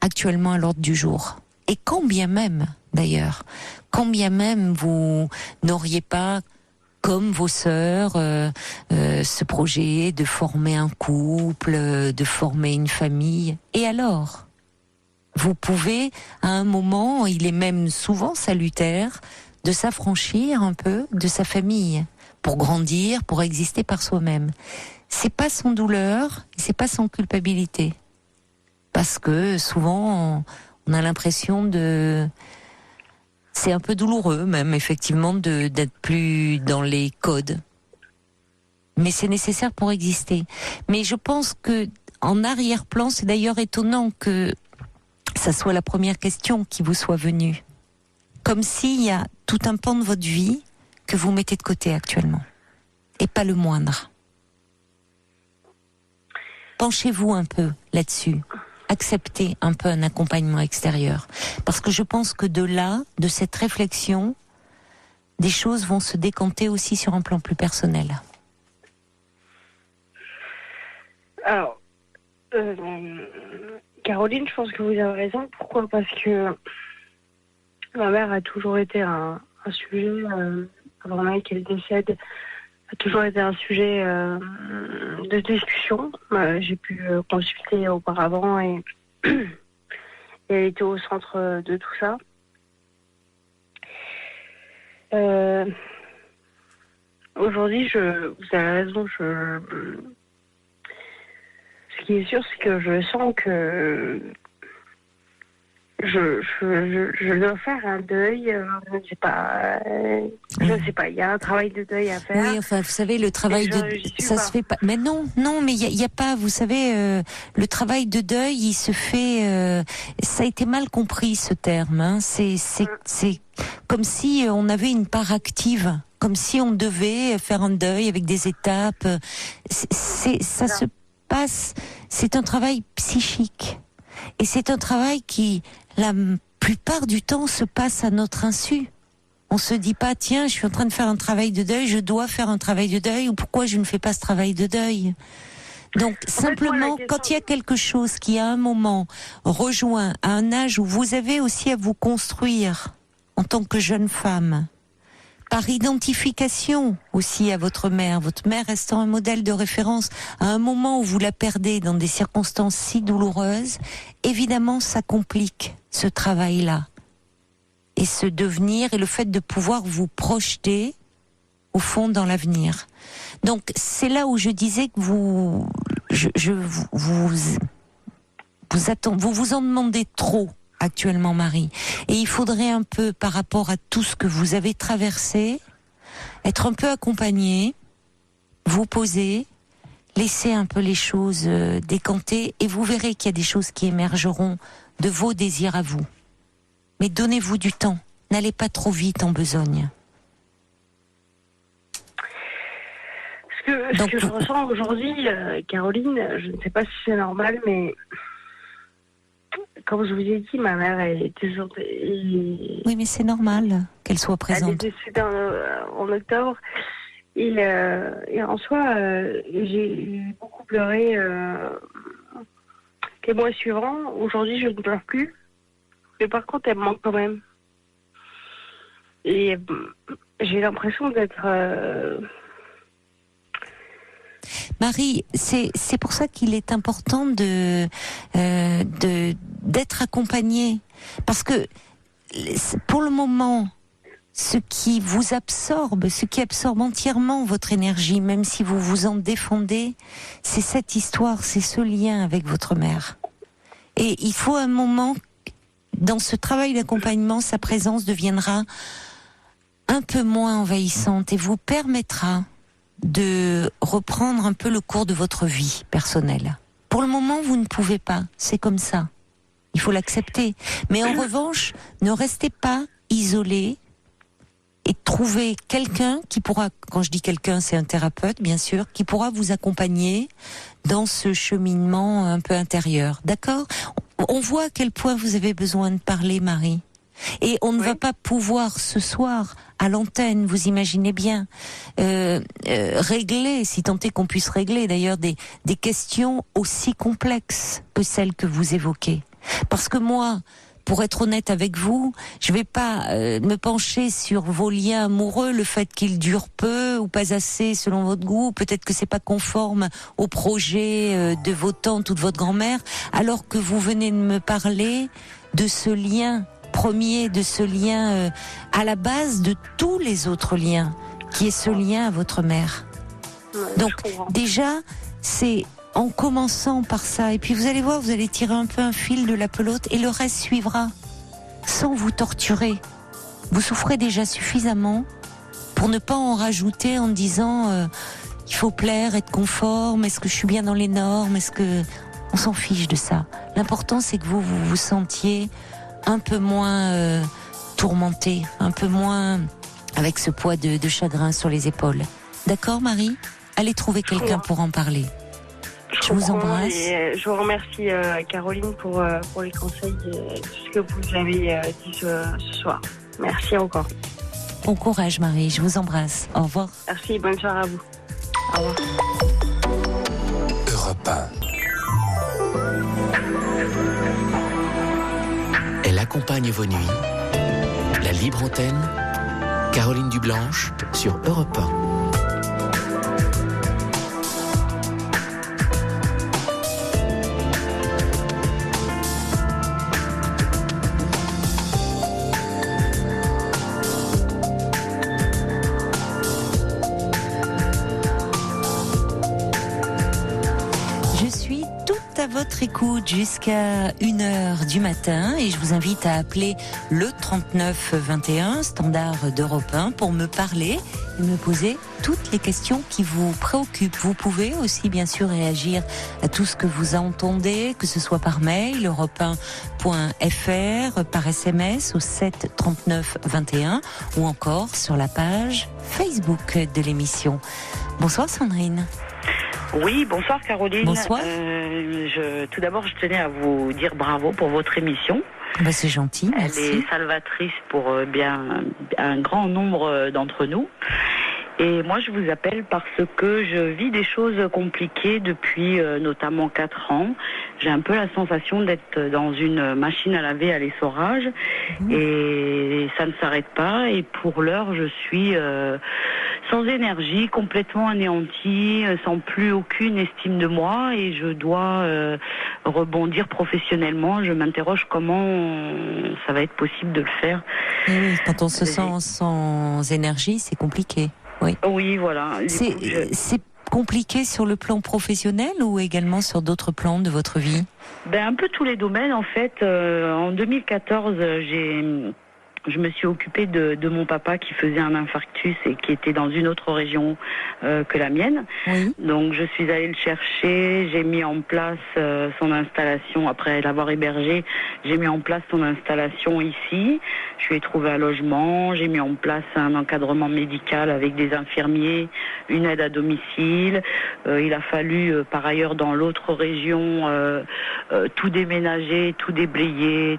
actuellement à l'ordre du jour. Et quand bien même, d'ailleurs, quand bien même vous n'auriez pas, comme vos sœurs, ce projet de former un couple, de former une famille, et alors ? Vous pouvez, à un moment, il est même souvent salutaire, de s'affranchir un peu de sa famille, pour grandir, pour exister par soi-même. C'est pas sans douleur, c'est pas sans culpabilité. Parce que souvent, on a l'impression de... C'est un peu douloureux même, effectivement, d'être plus dans les codes. Mais c'est nécessaire pour exister. Mais je pense que en arrière-plan, c'est d'ailleurs étonnant que ça soit la première question qui vous soit venue. Comme s'il y a tout un pan de votre vie que vous mettez de côté actuellement. Et pas le moindre. Penchez-vous un peu là-dessus. Acceptez un peu un accompagnement extérieur. Parce que je pense que de là, de cette réflexion, des choses vont se décanter aussi sur un plan plus personnel. Alors, Caroline, je pense que vous avez raison. Pourquoi ? Parce que ma mère a toujours été un sujet, avant même qu'elle décède, a toujours été un sujet de discussion. J'ai pu consulter auparavant et elle était au centre de tout ça. Aujourd'hui, vous avez raison, ce qui est sûr, c'est que je sens que je dois faire un deuil, je ne sais pas, il y a un travail de deuil à faire. Oui, enfin, vous savez, le travail ça se fait pas. Mais non, mais il y a pas, vous savez, le travail de deuil, il se fait, ça a été mal compris, ce terme, hein. C'est comme si on avait une part active, comme si on devait faire un deuil avec des étapes. Ça se passe, c'est un travail psychique. Et c'est un travail qui, la plupart du temps, se passe à notre insu. On se dit pas, tiens, je suis en train de faire un travail de deuil, je dois faire un travail de deuil, ou pourquoi je ne fais pas ce travail de deuil ? Donc, simplement, quand il y a quelque chose qui, à un moment, rejoint à un âge où vous avez aussi à vous construire en tant que jeune femme, par identification aussi à votre mère restant un modèle de référence, à un moment où vous la perdez dans des circonstances si douloureuses, évidemment ça complique ce travail-là. Et ce devenir et le fait de pouvoir vous projeter au fond dans l'avenir. Donc c'est là où je disais que vous vous en demandez trop actuellement, Marie. Et il faudrait un peu, par rapport à tout ce que vous avez traversé, être un peu accompagné, vous poser, laisser un peu les choses décanter, et vous verrez qu'il y a des choses qui émergeront de vos désirs à vous. Mais donnez-vous du temps. N'allez pas trop vite en besogne. Ce que je ressens aujourd'hui, Caroline, je ne sais pas si c'est normal, mais comme je vous ai dit, ma mère est toujours... Oui, mais c'est normal qu'elle soit présente. Elle est décédée en octobre. Et en soi, j'ai beaucoup pleuré les mois suivants. Aujourd'hui, je ne pleure plus. Mais par contre, elle me manque quand même. Et j'ai l'impression d'être... Marie, c'est pour ça qu'il est important d'être accompagné. Parce que pour le moment, ce qui vous absorbe, ce qui absorbe entièrement votre énergie, même si vous vous en défendez, c'est cette histoire, c'est ce lien avec votre mère. Et il faut un moment, dans ce travail d'accompagnement, sa présence deviendra un peu moins envahissante et vous permettra de reprendre un peu le cours de votre vie personnelle. Pour le moment, vous ne pouvez pas, c'est comme ça. Il faut l'accepter. Mais en revanche, ne restez pas isolé et trouvez quelqu'un qui pourra, quand je dis quelqu'un, c'est un thérapeute, bien sûr, qui pourra vous accompagner dans ce cheminement un peu intérieur. D'accord ? On voit à quel point vous avez besoin de parler, Marie. Et on ne va pas pouvoir ce soir, à l'antenne, vous imaginez bien, régler, si tant est qu'on puisse régler d'ailleurs, des questions aussi complexes que celles que vous évoquez. Parce que moi, pour être honnête avec vous, je vais pas me pencher sur vos liens amoureux, le fait qu'ils durent peu ou pas assez selon votre goût, peut-être que c'est pas conforme au projet de vos tantes ou de votre grand-mère, alors que vous venez de me parler de ce lien premier, de ce lien à la base de tous les autres liens, qui est ce lien à votre mère. Donc déjà, c'est en commençant par ça, et puis vous allez voir, vous allez tirer un peu un fil de la pelote, et le reste suivra, sans vous torturer. Vous souffrez déjà suffisamment pour ne pas en rajouter en disant il faut plaire, être conforme, est-ce que je suis bien dans les normes, est-ce que... On s'en fiche de ça. L'important, c'est que vous vous sentiez un peu moins tourmenté, un peu moins avec ce poids de chagrin sur les épaules. D'accord, Marie ? Allez trouver quelqu'un pour en parler. Je vous embrasse. Et je vous remercie, Caroline, pour les conseils et tout ce que vous avez dit ce soir. Merci encore. Bon courage, Marie. Je vous embrasse. Au revoir. Merci. Bonne soirée à vous. Au revoir. Europe 1. Elle accompagne vos nuits. La libre antenne, Caroline Dublanche sur Europe 1. Votre écoute jusqu'à 1h du matin et je vous invite à appeler le 3921 standard d'Europe 1 pour me parler et me poser toutes les questions qui vous préoccupent. Vous pouvez aussi bien sûr réagir à tout ce que vous entendez, que ce soit par mail, europe1.fr, par SMS au 7 39 21 ou encore sur la page Facebook de l'émission. Bonsoir Sandrine. Oui, bonsoir Caroline. Bonsoir. Tout d'abord, je tenais à vous dire bravo pour votre émission. Bah, c'est gentil, merci. Elle est salvatrice pour bien un grand nombre d'entre nous. Et moi, je vous appelle parce que je vis des choses compliquées depuis notamment 4 ans. J'ai un peu la sensation d'être dans une machine à laver à l'essorage et ça ne s'arrête pas. Et pour l'heure, je suis sans énergie, complètement anéantie, sans plus aucune estime de moi et je dois rebondir professionnellement. Je m'interroge comment ça va être possible de le faire. Et oui, quand on se sent sans énergie, c'est compliqué. Oui. Oui, voilà. C'est compliqué sur le plan professionnel ou également sur d'autres plans de votre vie ? Un peu tous les domaines en fait. En 2014, je me suis occupée de mon papa qui faisait un infarctus et qui était dans une autre région que la mienne. Oui. Donc je suis allée le chercher, j'ai mis en place son installation, après l'avoir hébergé, j'ai mis en place son installation ici. Je lui ai trouvé un logement, j'ai mis en place un encadrement médical avec des infirmiers, une aide à domicile. Il a fallu par ailleurs dans l'autre région tout déménager, tout déblayer,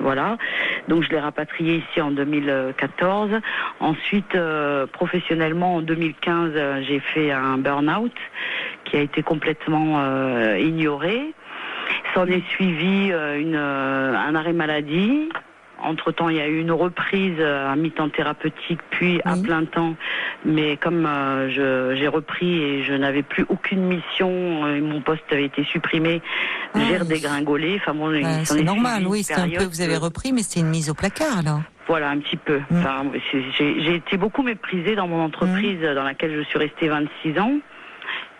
voilà. Donc je l'ai rapatrié ici en 2014. Ensuite, professionnellement, en 2015, j'ai fait un burn-out qui a été complètement ignoré. S'en est suivi un arrêt maladie entre-temps, il y a eu une reprise à mi-temps thérapeutique, puis à plein temps. Mais comme j'ai repris et je n'avais plus aucune mission, et mon poste avait été supprimé, j'ai redégringolé. Enfin bon, c'est normal, oui. C'est un peu, vous avez repris, mais c'était une mise au placard, alors. Voilà, un petit peu. Enfin, j'ai été beaucoup méprisée dans mon entreprise dans laquelle je suis restée 26 ans.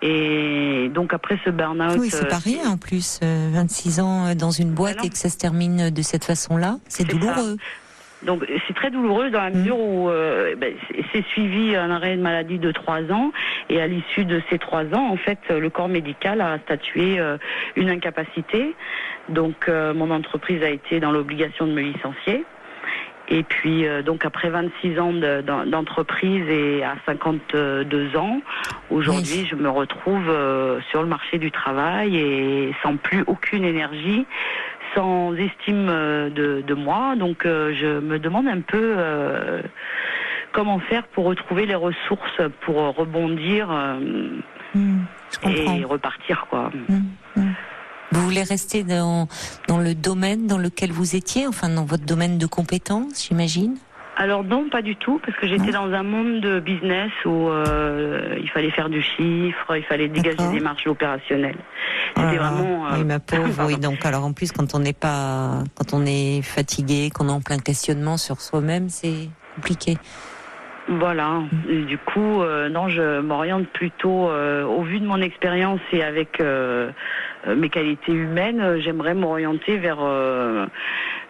Et donc après ce burn-out... Oui, c'est pas rien en plus, 26 ans dans une boîte et que ça se termine de cette façon-là, c'est douloureux. Ça. Donc c'est très douloureux dans la mesure où c'est suivi un arrêt de maladie de 3 ans et à l'issue de ces 3 ans, en fait, le corps médical a statué une incapacité. Donc mon entreprise a été dans l'obligation de me licencier. Et puis, donc après 26 ans d'entreprise et à 52 ans, aujourd'hui, je me retrouve sur le marché du travail et sans plus aucune énergie, sans estime de moi. Donc, je me demande un peu comment faire pour retrouver les ressources pour rebondir et repartir, quoi. Vous voulez rester dans le domaine dans lequel vous étiez, enfin dans votre domaine de compétences, j'imagine? Alors non, pas du tout, parce que j'étais dans un monde de business où il fallait faire du chiffre, il fallait dégager des marges opérationnelles. C'était vraiment... Oui, ma pauvre, oui. Donc alors en plus, quand on est fatigué, qu'on est en plein questionnement sur soi-même, c'est compliqué. Voilà. Et du coup, non, je m'oriente plutôt, au vu de mon expérience et avec mes qualités humaines, j'aimerais m'orienter vers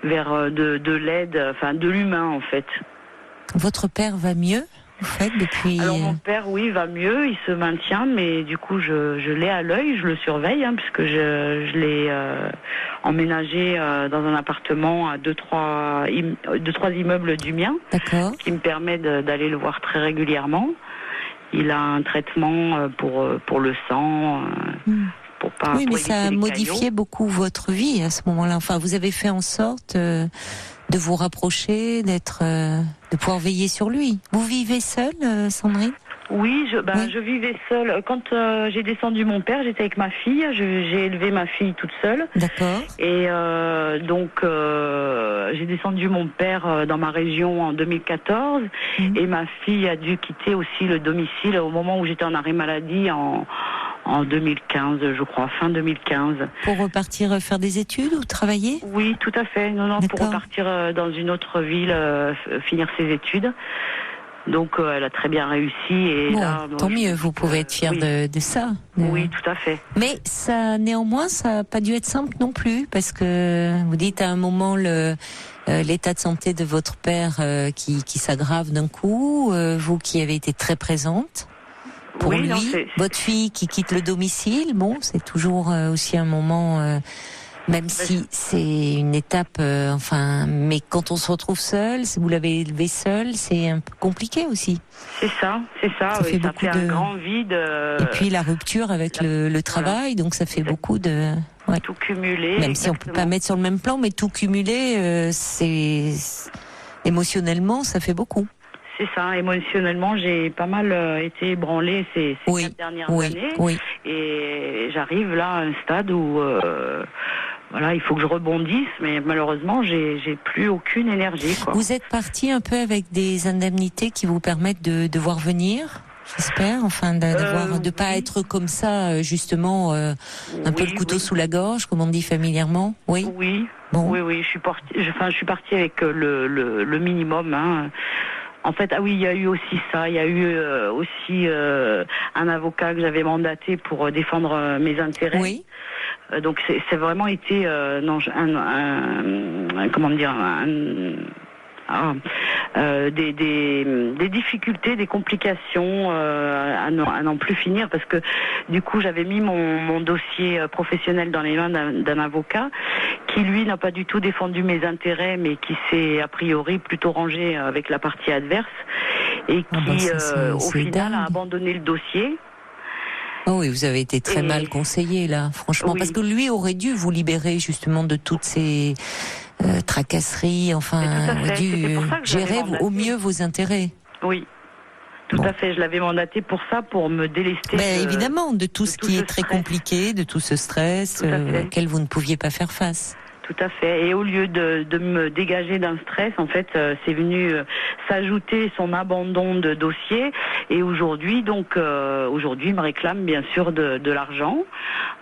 de l'aide, enfin de l'humain en fait. Votre père va mieux, en fait, depuis... Alors mon père, oui, va mieux, il se maintient, mais du coup je l'ai à l'œil, je le surveille, puisque je l'ai emménagé dans un appartement à 2-3 immeubles du mien, qui me permet d'aller le voir très régulièrement. Il a un traitement pour le sang. Oui, mais ça a modifié beaucoup votre vie à ce moment-là. Enfin, vous avez fait en sorte de vous rapprocher, de pouvoir veiller sur lui. Vous vivez seule, Sandrine ? Oui, je vivais seule. Quand j'ai descendu mon père, j'étais avec ma fille. J'ai élevé ma fille toute seule. D'accord. Et donc, j'ai descendu mon père dans ma région en 2014. Et ma fille a dû quitter aussi le domicile au moment où j'étais en arrêt maladie en 2015, je crois, fin 2015. Pour repartir faire des études ou travailler ? Oui, tout à fait. Non, pour repartir dans une autre ville, finir ses études. Donc, elle a très bien réussi. Et bon, là, tant mieux, vous pouvez être fière de ça. Oui, tout à fait. Mais ça, néanmoins, ça n'a pas dû être simple non plus, parce que vous dites à un moment l'état de santé de votre père qui s'aggrave d'un coup, vous qui avez été très présente. Pour lui, votre fille qui quitte le domicile, bon, c'est toujours aussi un moment, même si c'est une étape, mais quand on se retrouve seul, si vous l'avez élevé seul, c'est un peu compliqué aussi. C'est ça, ça fait un grand vide. Et puis la rupture avec le travail, donc ça fait beaucoup de... Ouais. Tout cumulé. Même si on peut pas mettre sur le même plan, mais tout cumulé, émotionnellement, ça fait beaucoup. C'est ça, émotionnellement, j'ai pas mal été ébranlée ces 4 dernières années. Oui. Et j'arrive là à un stade où il faut que je rebondisse, mais malheureusement, j'ai plus aucune énergie, quoi. Vous êtes parti un peu avec des indemnités qui vous permettent de voir venir, j'espère, de pas être comme ça, justement, un peu le couteau sous la gorge, comme on dit familièrement. Oui. Oui. Bon. Oui, je suis partie avec le minimum, En fait, il y a eu aussi ça. Il y a eu aussi un avocat que j'avais mandaté pour défendre mes intérêts. Oui. Donc c'est vraiment été des difficultés, des complications à n'en plus finir, parce que du coup j'avais mis mon dossier professionnel dans les mains d'un avocat qui lui n'a pas du tout défendu mes intérêts, mais qui s'est a priori plutôt rangé avec la partie adverse et qui au final a abandonné le dossier. Oh oui, vous avez été très mal conseillé là, franchement, parce que lui aurait dû vous libérer justement de toutes ces tracasseries, aurait dû gérer au mieux vos intérêts. Oui. Tout à fait, je l'avais mandaté pour ça, pour me délester. Évidemment, de tout ce qui est très compliqué, de tout ce stress auquel vous ne pouviez pas faire face. tout à fait. Et au lieu de me dégager d'un stress, en fait, c'est venu s'ajouter son abandon de dossier. Et aujourd'hui, il me réclame bien sûr de l'argent,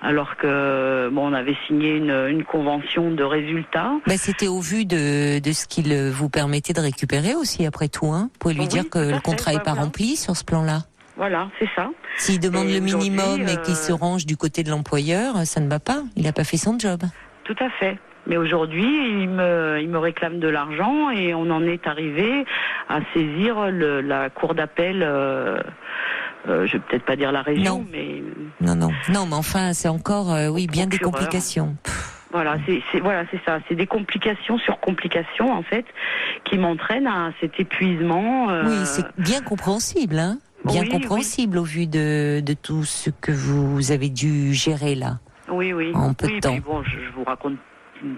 alors que on avait signé une convention de résultat. C'était au vu de ce qu'il vous permettait de récupérer aussi, après tout. Vous pouvez lui dire que le contrat n'est pas rempli sur ce plan-là. Voilà, c'est ça. S'il demande le minimum et qu'il se range du côté de l'employeur, ça ne va pas. Il n'a pas fait son job. Tout à fait. Mais aujourd'hui, il me réclame de l'argent et on en est arrivé à saisir la cour d'appel. Je vais peut-être pas dire la région, mais non, mais enfin, c'est encore bien des complications. Voilà, c'est ça. C'est des complications sur complications en fait qui m'entraînent à cet épuisement. Oui, c'est bien compréhensible, Bien compréhensible au vu de tout ce que vous avez dû gérer là. Oui. En peu de temps. Puis je vous raconte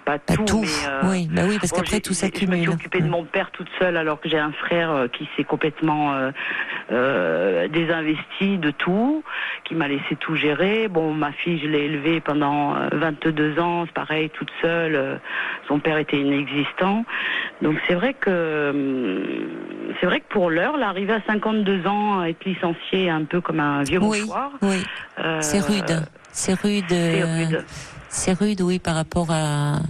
pas tout. Mais, oui, parce qu'après tout s'accumule. Je me suis occupée de mon père toute seule alors que j'ai un frère qui s'est complètement désinvesti de tout, qui m'a laissé tout gérer. Ma fille, je l'ai élevée pendant 22 ans, c'est pareil, toute seule. Son père était inexistant. Donc c'est vrai que pour l'heure, l'arrivée à 52 ans, être licenciée un peu comme un vieux mouchoir. Oui. C'est rude. C'est rude. C'est rude, oui, par rapport à...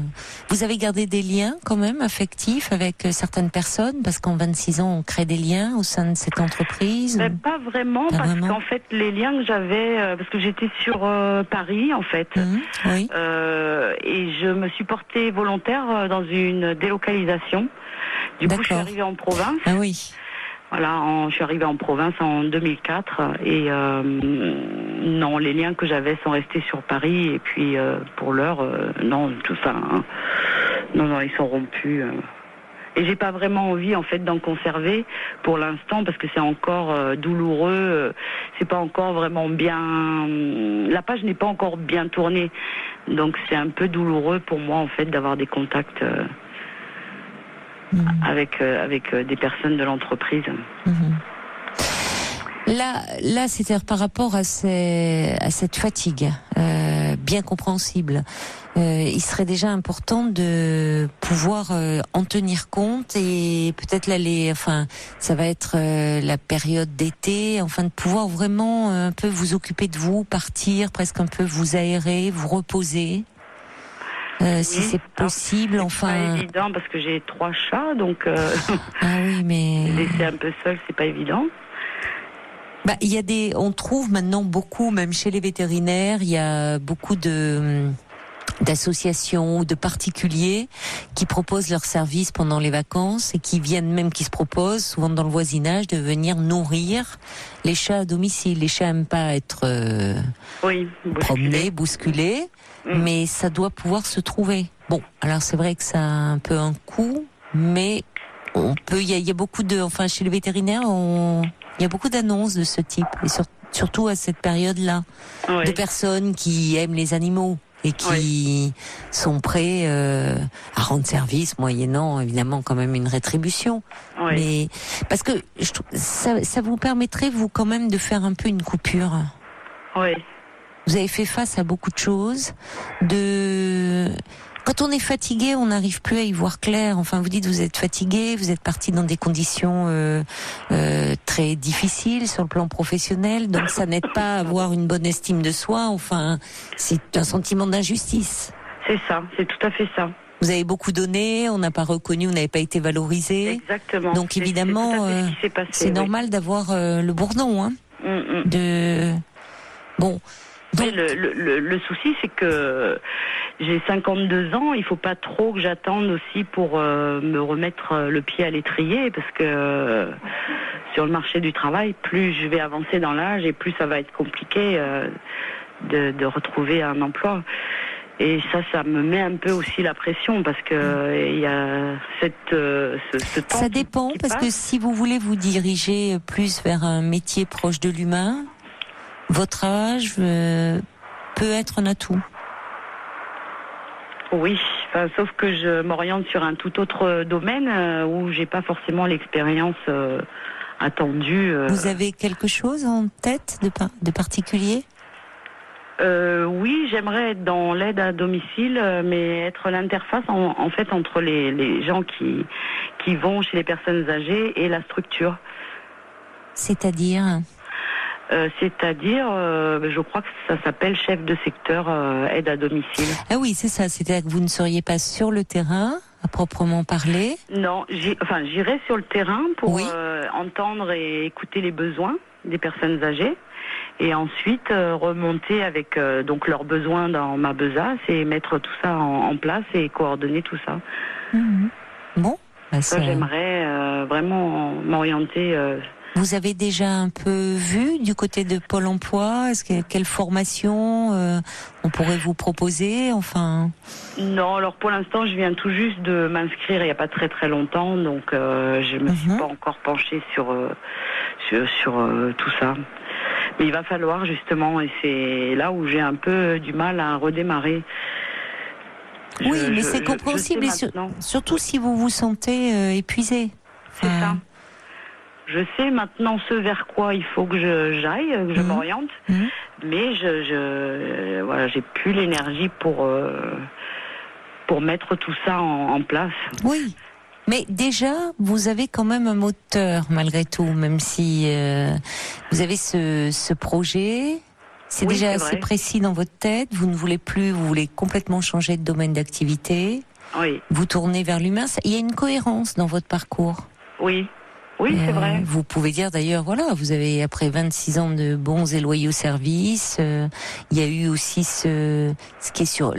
Vous avez gardé des liens, quand même, affectifs avec certaines personnes? Parce qu'en 26 ans, on crée des liens au sein de cette entreprise? Pas vraiment, qu'en fait, les liens que j'avais... parce que j'étais sur Paris, en fait. Oui. Et je me suis portée volontaire dans une délocalisation. Du coup, je suis arrivée en province. Ah oui. Voilà, je suis arrivée en province en 2004 et non, les liens que j'avais sont restés sur Paris et puis pour l'heure, non, tout ça, non, ils sont rompus. Et j'ai pas vraiment envie en fait d'en conserver pour l'instant parce que c'est encore douloureux, c'est pas encore vraiment bien, la page n'est pas encore bien tournée, donc c'est un peu douloureux pour moi en fait d'avoir des contacts. Avec des personnes de l'entreprise. Là, c'est-à-dire par rapport à cette fatigue bien compréhensible, il serait déjà important de pouvoir en tenir compte et peut-être ça va être la période d'été, de pouvoir vraiment un peu vous occuper de vous, partir, presque un peu vous aérer, vous reposer. Si c'est possible, c'est pas évident parce que j'ai 3 chats, donc ah oui, mais laisser un peu seul, c'est pas évident. On trouve maintenant beaucoup, même chez les vétérinaires, il y a beaucoup d'associations ou de particuliers qui proposent leurs services pendant les vacances et qui se proposent, souvent dans le voisinage, de venir nourrir les chats à domicile. Les chats n'aiment pas être promenés, bousculés. Mais ça doit pouvoir se trouver. Bon, alors c'est vrai que ça a un peu un coût, mais il y a beaucoup chez les vétérinaires, il y a beaucoup d'annonces de ce type, et surtout à cette période-là, de personnes qui aiment les animaux et qui sont prêts à rendre service, moyennant évidemment quand même une rétribution. Mais parce que je trouve, ça vous permettrait vous quand même de faire un peu une coupure. Oui. Vous avez fait face à beaucoup de choses. Quand on est fatigué, on n'arrive plus à y voir clair. Vous dites vous êtes fatigué, vous êtes parti dans des conditions très difficiles sur le plan professionnel, donc ça n'aide pas à avoir une bonne estime de soi. C'est un sentiment d'injustice. C'est ça, c'est tout à fait ça. Vous avez beaucoup donné, on n'a pas reconnu, vous n'avez pas été valorisé. Exactement. Donc évidemment, c'est normal d'avoir le bourdon. Bon. Mais le souci, c'est que j'ai 52 ans, il faut pas trop que j'attende aussi pour me remettre le pied à l'étrier, parce que sur le marché du travail, plus je vais avancer dans l'âge et plus ça va être compliqué de retrouver un emploi. Et ça me met un peu aussi la pression, parce que il y a ce temps. Ça dépend, parce que si vous voulez vous diriger plus vers un métier proche de l'humain, votre âge peut être un atout. Oui, sauf que je m'oriente sur un tout autre domaine où j'ai pas forcément l'expérience attendue. Vous avez quelque chose en tête de particulier ? Oui, j'aimerais être dans l'aide à domicile, mais être l'interface en fait entre les gens qui vont chez les personnes âgées et la structure. C'est-à-dire je crois que ça s'appelle chef de secteur aide à domicile. Ah oui, c'est ça. C'est-à-dire que vous ne seriez pas sur le terrain, à proprement parler. Non, j'irai sur le terrain pour entendre et écouter les besoins des personnes âgées. Et ensuite remonter avec donc leurs besoins dans ma besace et mettre tout ça en place et coordonner tout ça. Mmh. Bon, ça j'aimerais vraiment m'orienter. Vous avez déjà un peu vu du côté de Pôle Emploi? Quelle formation on pourrait vous proposer? Enfin. Non, alors pour l'instant je viens tout juste de m'inscrire il n'y a pas très très longtemps, donc je me suis pas encore penchée sur tout ça. Mais il va falloir justement, et c'est là où j'ai un peu du mal à redémarrer. Mais c'est compréhensible, et surtout si vous vous sentez épuisé. C'est ça. Je sais maintenant ce vers quoi il faut que j'aille, que je m'oriente, mais voilà, j'ai plus l'énergie pour mettre tout ça en place. Oui. Mais déjà, vous avez quand même un moteur, malgré tout, même si vous avez ce projet. C'est déjà assez précis dans votre tête. Vous ne voulez plus, vous voulez complètement changer de domaine d'activité. Oui. Vous tournez vers l'humain. Il y a une cohérence dans votre parcours. Oui. Oui, c'est vrai. Vous pouvez dire d'ailleurs, voilà, vous avez, après 26 ans de bons et loyaux services, il y a eu aussi ce qui est sur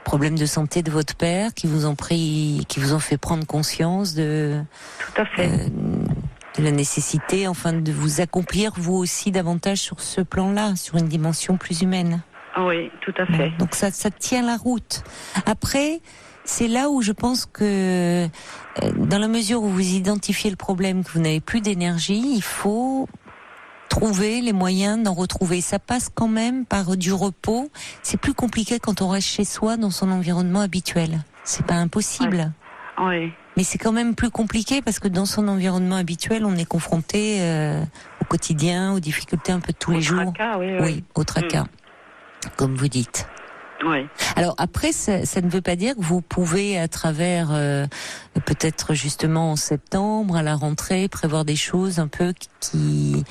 problème de santé de votre père qui vous ont fait prendre conscience de la nécessité, enfin, de vous accomplir vous aussi davantage sur ce plan-là, sur une dimension plus humaine. Oui, tout à fait. Donc ça tient la route. Après, c'est là où je pense que, dans la mesure où vous identifiez le problème, que vous n'avez plus d'énergie, il faut trouver les moyens d'en retrouver. Ça passe quand même par du repos. C'est plus compliqué quand on reste chez soi, dans son environnement habituel. C'est pas impossible. Oui. Mais c'est quand même plus compliqué parce que dans son environnement habituel, on est confronté au quotidien, aux difficultés un peu de tous les jours. Oui, au tracas, comme vous dites. Oui. Alors après, ça ne veut pas dire que vous pouvez, à travers peut-être justement en septembre, à la rentrée, prévoir des choses un peu de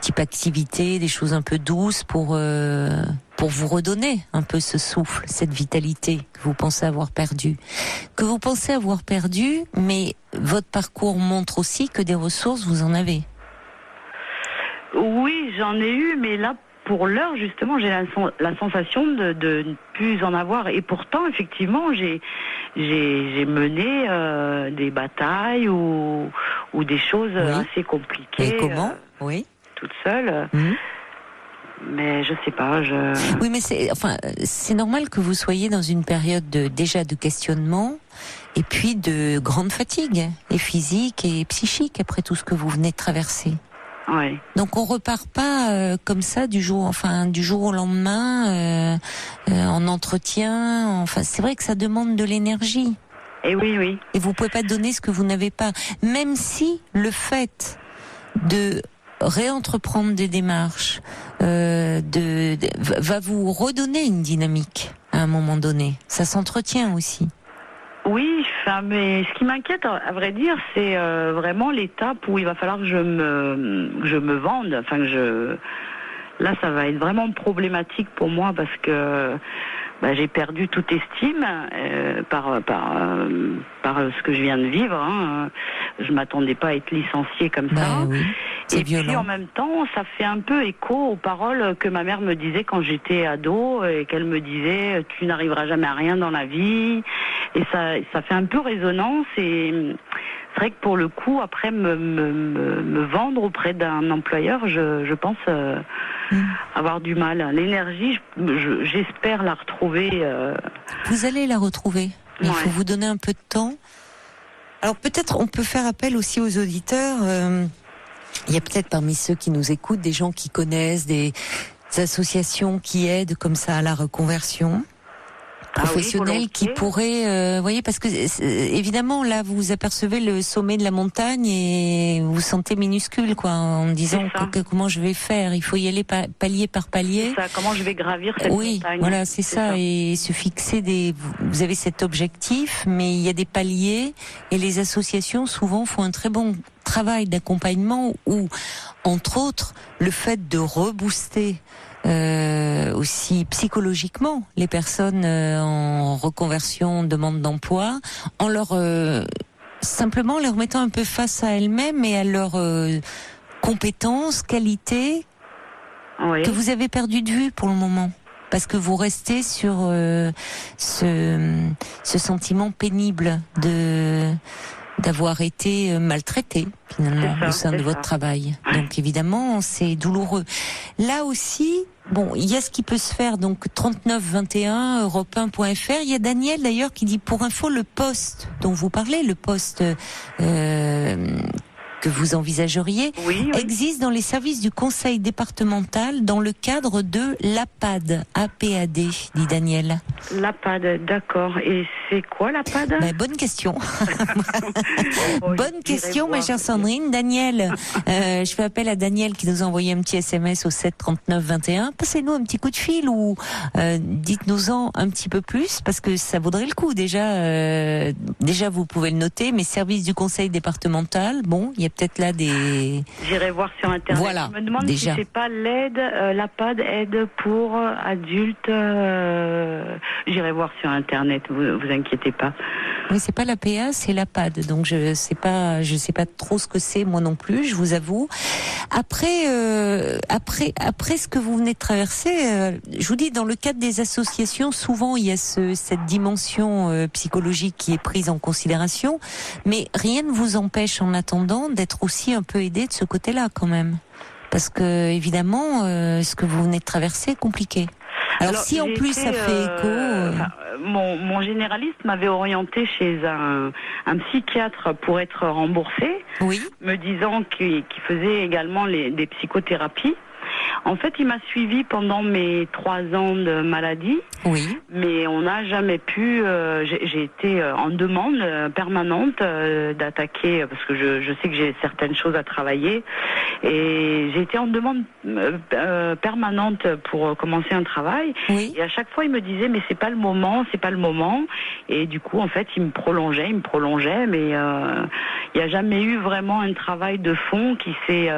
type activité, des choses un peu douces pour vous redonner un peu ce souffle, cette vitalité que vous pensez avoir perdue. Mais votre parcours montre aussi que des ressources, vous en avez. Oui, j'en ai eu, mais là, pour l'heure, justement, j'ai la sensation de ne plus en avoir. Et pourtant, effectivement, j'ai mené des batailles ou des choses assez compliquées. Et comment toute seule. Mais je sais pas. Oui, mais c'est normal que vous soyez dans une période déjà de questionnement et puis de grande fatigue, et physique et psychique, après tout ce que vous venez de traverser. Ouais. Donc on repart pas comme ça du jour au lendemain en entretien. Enfin, c'est vrai que ça demande de l'énergie. Et oui. Et vous pouvez pas donner ce que vous n'avez pas, même si le fait de réentreprendre des démarches va vous redonner une dynamique à un moment donné. Ça s'entretient aussi. Oui, mais ce qui m'inquiète, à vrai dire, c'est vraiment l'étape où il va falloir que je me vende. Enfin, là, ça va être vraiment problématique pour moi parce que j'ai perdu toute estime par ce que je viens de vivre. Hein. Je m'attendais pas à être licenciée comme ça. Oui. C'est violent. Puis en même temps, ça fait un peu écho aux paroles que ma mère me disait quand j'étais ado et qu'elle me disait « tu n'arriveras jamais à rien dans la vie ». Et ça fait un peu résonance et c'est vrai que pour le coup, après me vendre auprès d'un employeur, je pense avoir du mal. L'énergie, j'espère la retrouver. Vous allez la retrouver. Il faut vous donner un peu de temps. Alors peut-être on peut faire appel aussi aux auditeurs. Il y a peut-être parmi ceux qui nous écoutent des gens qui connaissent des associations qui aident comme ça à la reconversion. professionnels qui pourraient, voyez, parce que évidemment là vous apercevez le sommet de la montagne et vous vous sentez minuscule, quoi, en disant comment je vais faire. Il faut y aller palier par palier. C'est ça, comment je vais gravir cette montagne. Voilà, c'est ça. Et se fixer vous avez cet objectif, mais il y a des paliers et les associations souvent font un très bon travail d'accompagnement où, entre autres, le fait de rebooster aussi psychologiquement les personnes en reconversion, demande d'emploi, en leur simplement les remettant un peu face à elles-mêmes et à leurs compétences, qualités que vous avez perdu de vue pour le moment. Parce que vous restez sur ce sentiment pénible d'avoir été maltraité finalement au sein de votre travail. Donc évidemment, c'est douloureux. Là aussi, bon, il y a ce qui peut se faire, donc 3921 europe1.fr. Il y a Daniel d'ailleurs qui dit, pour info, le poste dont vous parlez, le poste que vous envisageriez, existe dans les services du conseil départemental dans le cadre de l'APAD, APAD, dit Daniel. L'APAD, d'accord. Et c'est quoi l'APAD ? Bonne question. Bonne question, ma chère Sandrine. Daniel, je fais appel à Daniel qui nous a envoyé un petit SMS au 7 39 21. Passez-nous un petit coup de fil ou dites-nous-en un petit peu plus parce que ça vaudrait le coup. Déjà, vous pouvez le noter, mais service du conseil départemental, bon, il y a peut-être là des... J'irai voir sur Internet. Voilà, je me demande si c'est pas l'aide, l'APAD, aide pour adultes. J'irai voir sur Internet, vous inquiétez pas. Oui, c'est pas l'APA, c'est l'APAD. Donc je sais pas trop ce que c'est moi non plus, je vous avoue. Après ce que vous venez de traverser, je vous dis, dans le cadre des associations, souvent il y a cette dimension psychologique qui est prise en considération, mais rien ne vous empêche en attendant d'être aussi un peu aidé de ce côté-là quand même. Parce que évidemment, ce que vous venez de traverser est compliqué. Alors si en plus ça fait écho... Mon généraliste m'avait orienté chez un psychiatre pour être remboursé, me disant qu'il faisait également des psychothérapies. En fait, il m'a suivi pendant mes 3 ans de maladie, mais on n'a jamais pu... j'ai été en demande permanente d'attaquer, parce que je sais que j'ai certaines choses à travailler, et j'ai été en demande permanente pour commencer un travail, et à chaque fois il me disait mais c'est pas le moment, et du coup en fait il me prolongeait, mais il n'y a jamais eu vraiment un travail de fond qui s'est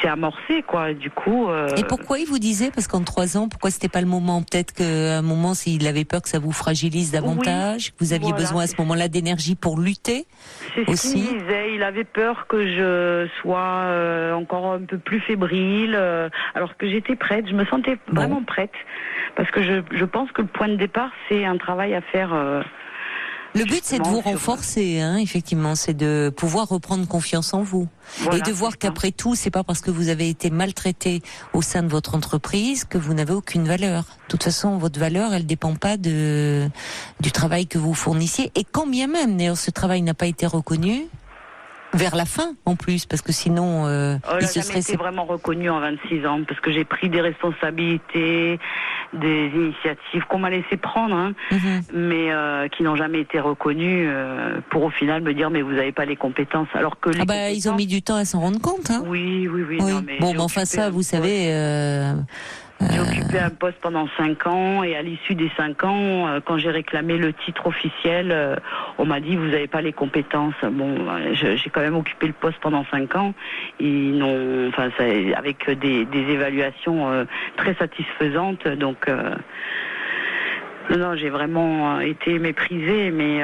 amorcé, quoi. Du coup. Et pourquoi il vous disait, parce qu'en 3 ans, pourquoi c'était pas le moment? Peut-être qu'à un moment, s'il avait peur que ça vous fragilise davantage, que vous aviez besoin à ce moment-là d'énergie pour lutter. C'est ce qu'il me disait. Il avait peur que je sois encore un peu plus fébrile, alors que j'étais prête. Je me sentais vraiment prête, parce que je pense que le point de départ, c'est un travail à faire. Le but, c'est de vous renforcer, effectivement, c'est de pouvoir reprendre confiance en vous. Voilà, et de voir qu'après tout, c'est pas parce que vous avez été maltraité au sein de votre entreprise que vous n'avez aucune valeur. De toute façon, votre valeur, elle dépend pas du travail que vous fournissiez. Et quand bien même, d'ailleurs, ce travail n'a pas été reconnu, vers la fin, en plus, parce que sinon, il se serait... été vraiment reconnu en 26 ans, parce que j'ai pris des responsabilités, des initiatives qu'on m'a laissé prendre, mais qui n'ont jamais été reconnues, pour au final me dire mais vous n'avez pas les compétences, alors que ils ont mis du temps à s'en rendre compte. Oui. Non, mais enfin ça, vous savez... J'ai occupé un poste pendant 5 ans, et à l'issue des 5 ans, quand j'ai réclamé le titre officiel, on m'a dit vous n'avez pas les compétences. Bon, j'ai quand même occupé le poste pendant 5 ans, avec des évaluations très satisfaisantes, donc. Non, j'ai vraiment été méprisée, mais...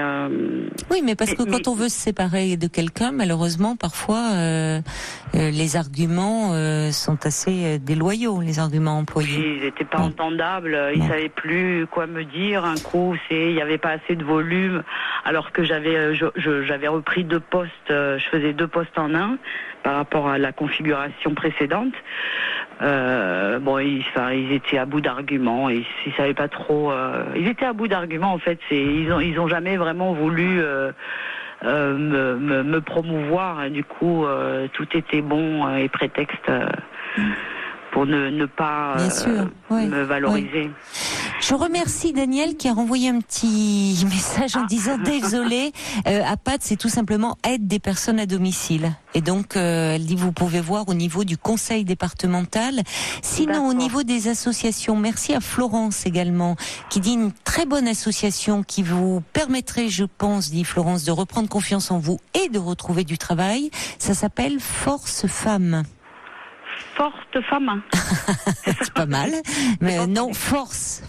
Oui, mais parce que quand on veut se séparer de quelqu'un, malheureusement, parfois, les arguments sont assez déloyaux, les arguments employés. Oui, ils n'étaient pas entendables, ils ne savaient plus quoi me dire. Un coup, il n'y avait pas assez de volume, alors que j'avais repris 2 postes, je faisais 2 postes en un, par rapport à la configuration précédente. Ils étaient à bout d'arguments, et ils savaient pas trop... ils étaient à bout d'arguments, en fait. Ils ont jamais vraiment voulu me promouvoir. Du coup, tout était bon et prétexte pour ne pas Bien sûr, ouais, me valoriser. ouais. Je remercie Daniel qui a renvoyé un petit message en disant désolé, APAD c'est tout simplement aide des personnes à domicile. Et donc elle dit vous pouvez voir au niveau du conseil départemental. Sinon D'accord. au niveau des associations, merci à Florence également qui dit une très bonne association qui vous permettrait, je pense, dit Florence, de reprendre confiance en vous et de retrouver du travail. Ça s'appelle Force Femmes. Forte femme. C'est pas mal, mais non, force.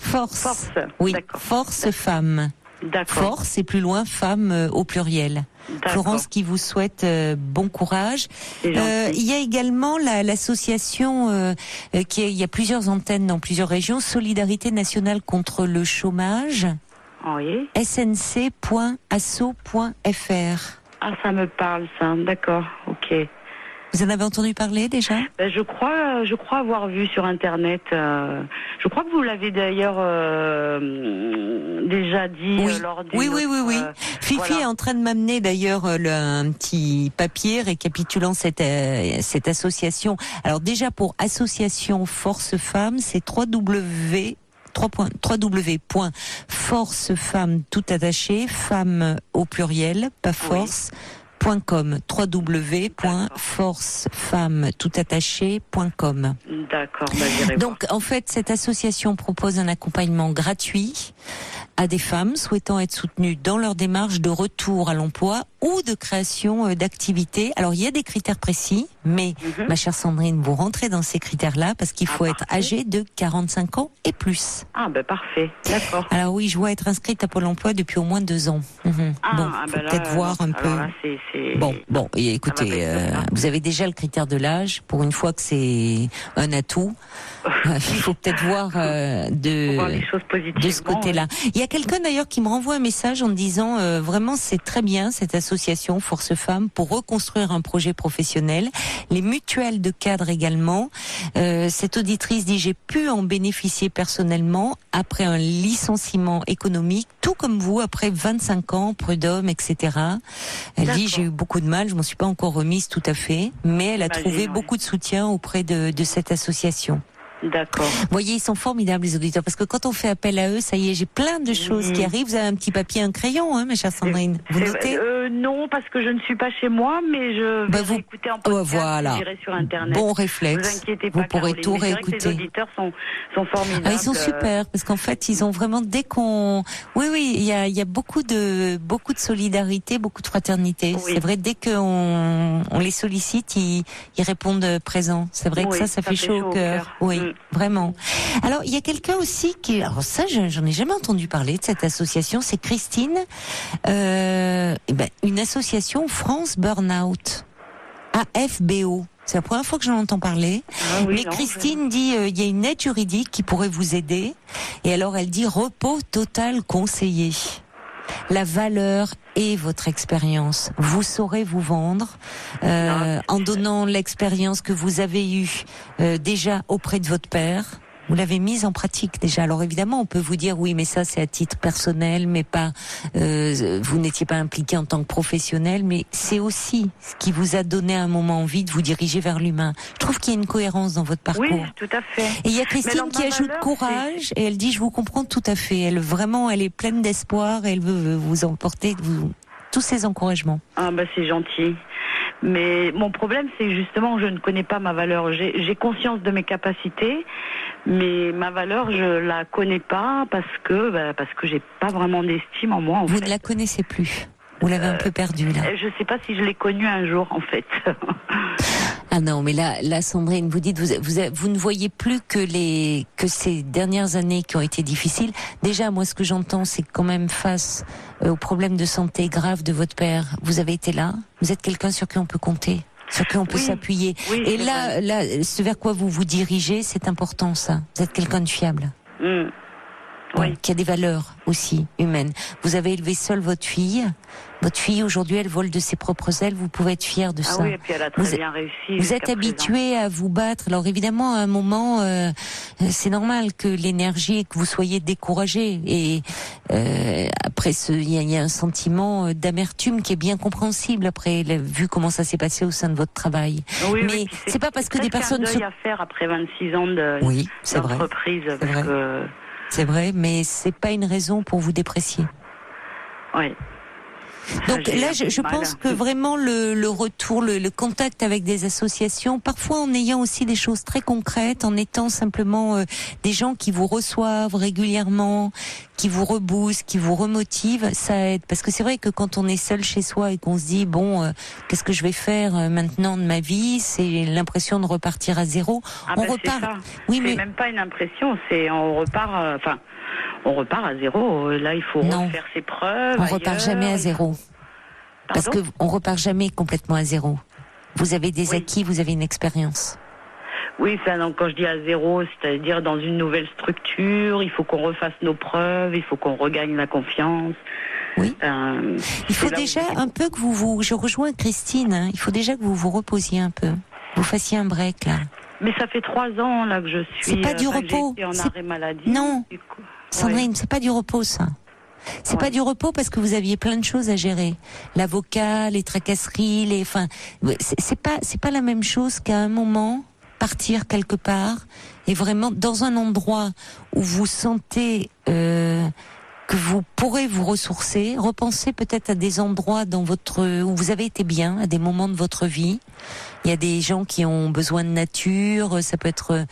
Oui, d'accord. Force Femmes. D'accord. Force et plus loin femme au pluriel. D'accord. Florence qui vous souhaite bon courage. C'est gentil. Il y a également l'association il y a plusieurs antennes dans plusieurs régions, Solidarité nationale contre le chômage, Oui. snc.asso.fr. Ah, ça me parle, ça. D'accord. Ok. Vous en avez entendu parler déjà ? Ben, je crois avoir vu sur Internet. Je crois que vous l'avez d'ailleurs déjà dit lors d'une Oui. Fifi voilà. est en train de m'amener d'ailleurs un petit papier récapitulant cette association. Alors déjà pour association Force Femmes, c'est www.forcefemmes tout attaché, femmes au pluriel, pas force. .com, www.forcefemmes.com. D'accord, bah, j'irai Donc en fait cette association propose un accompagnement gratuit à des femmes souhaitant être soutenues dans leur démarche de retour à l'emploi ou de création d'activités. Alors il y a des critères précis, mais ma chère Sandrine, vous rentrez dans ces critères-là parce qu'il faut être âgé de 45 ans et plus. Ah ben parfait, d'accord. Alors oui, je vois être inscrite à Pôle emploi depuis au moins 2 ans. Faut peut-être voir un peu. Là, c'est... Bon, et écoutez, vous avez déjà le critère de l'âge. Pour une fois que c'est un atout, il faut peut-être voir voir les choses de ce côté-là. Il y a quelqu'un d'ailleurs qui me renvoie un message en me disant vraiment c'est très bien cette association Force Femmes pour reconstruire un projet professionnel. Les mutuelles de cadres également. Cette auditrice dit j'ai pu en bénéficier personnellement après un licenciement économique, tout comme vous après 25 ans, prud'homme, etc. Elle dit j'ai eu beaucoup de mal, je m'en suis pas encore remise tout à fait, mais elle a trouvé beaucoup de soutien auprès de cette association. D'accord. Vous voyez, ils sont formidables les auditeurs, parce que quand on fait appel à eux, ça y est, j'ai plein de choses qui arrivent. Vous avez un petit papier, un crayon, hein, ma chère Sandrine. Vous notez non, parce que je ne suis pas chez moi, mais je vais écouter en podcast, voilà. j'irai sur Internet. Bon réflexe. Vous inquiétez pas, vous pourrez Caroline, tout mais réécouter. C'est vrai que les auditeurs sont formidables. Ah, ils sont super, parce qu'en fait, ils ont vraiment Oui, il y a beaucoup de solidarité, beaucoup de fraternité. Oui. C'est vrai, dès qu'on les sollicite, ils répondent présents. C'est vrai que ça fait chaud au cœur. Oui, vraiment. Alors, il y a quelqu'un aussi alors ça, j'en ai jamais entendu parler de cette association, c'est Christine, une association France Burnout, AFBO. C'est la première fois que j'en entends parler. Christine dit, il y a une aide juridique qui pourrait vous aider. Et alors, elle dit repos total conseillé. La valeur et votre expérience. Vous saurez vous vendre en donnant l'expérience que vous avez eue déjà auprès de votre père. Vous l'avez mise en pratique déjà. Alors évidemment, on peut vous dire oui, mais ça c'est à titre personnel, mais pas. Vous n'étiez pas impliqué en tant que professionnel, mais c'est aussi ce qui vous a donné à un moment envie de vous diriger vers l'humain. Je trouve qu'il y a une cohérence dans votre parcours. Oui, tout à fait. Et il y a Christine qui ajoute courage et elle dit je vous comprends tout à fait. Elle est pleine d'espoir et elle veut vous emporter tous ces encouragements. Ah bah c'est gentil. Mais mon problème, c'est justement, je ne connais pas ma valeur. J'ai conscience de mes capacités, mais ma valeur, je la connais pas parce que j'ai pas vraiment d'estime en moi. Vous ne la connaissez plus. Vous l'avez un peu perdue là. Je sais pas si je l'ai connue un jour, en fait. Ah non, mais là, Sandrine, vous dites, vous ne voyez plus que ces dernières années qui ont été difficiles. Déjà, moi, ce que j'entends, c'est que quand même face aux problèmes de santé graves de votre père, vous avez été là. Vous êtes quelqu'un sur qui on peut compter, sur qui on peut s'appuyer. Oui, et là, ce vers quoi vous vous dirigez, c'est important, ça. Vous êtes quelqu'un de fiable. Qui a des valeurs aussi humaines. Vous avez élevé seule votre fille. Votre fille, aujourd'hui, elle vole de ses propres ailes. Vous pouvez être fier de ça. Oui, et puis elle a très bien réussi. Vous êtes habitué à vous battre. Alors évidemment, à un moment, c'est normal que l'énergie, que vous soyez découragé. Et après après, il y a un sentiment d'amertume qui est bien compréhensible après, vu comment ça s'est passé au sein de votre travail. Oui, mais oui, c'est pas parce que des personnes... C'est un deuil à faire après 26 ans oui, c'est d'entreprise. vrai. C'est vrai. C'est vrai, mais c'est pas une raison pour vous déprécier. Oui. Donc là, je pense que vraiment le retour, le contact avec des associations, parfois en ayant aussi des choses très concrètes, en étant simplement des gens qui vous reçoivent régulièrement, qui vous reboostent, qui vous remotivent, ça aide. Parce que c'est vrai que quand on est seul chez soi et qu'on se dit qu'est-ce que je vais faire maintenant de ma vie, c'est l'impression de repartir à zéro. On repart. Oui, mais même pas une impression, c'est on repart. On repart à zéro. Là, il faut refaire ses preuves. On repart jamais à zéro. Parce que on repart jamais complètement à zéro. Vous avez des acquis, vous avez une expérience. Oui, ça. Donc quand je dis à zéro, c'est-à-dire dans une nouvelle structure, il faut qu'on refasse nos preuves, il faut qu'on regagne la confiance. Oui. Il faut déjà un peu que je rejoins Christine. Hein, il faut déjà que vous vous reposiez un peu. Vous fassiez un break là. Mais ça fait 3 ans là que je suis. C'est pas du repos. J'ai été en arrêt maladie. Non. Sandrine, c'est pas du repos, ça. C'est pas du repos parce que vous aviez plein de choses à gérer. L'avocat, les tracasseries, c'est pas la même chose qu'à un moment partir quelque part et vraiment dans un endroit où vous sentez que vous pourrez vous ressourcer, repenser peut-être à des endroits où vous avez été bien, à des moments de votre vie. Il y a des gens qui ont besoin de nature, ça peut être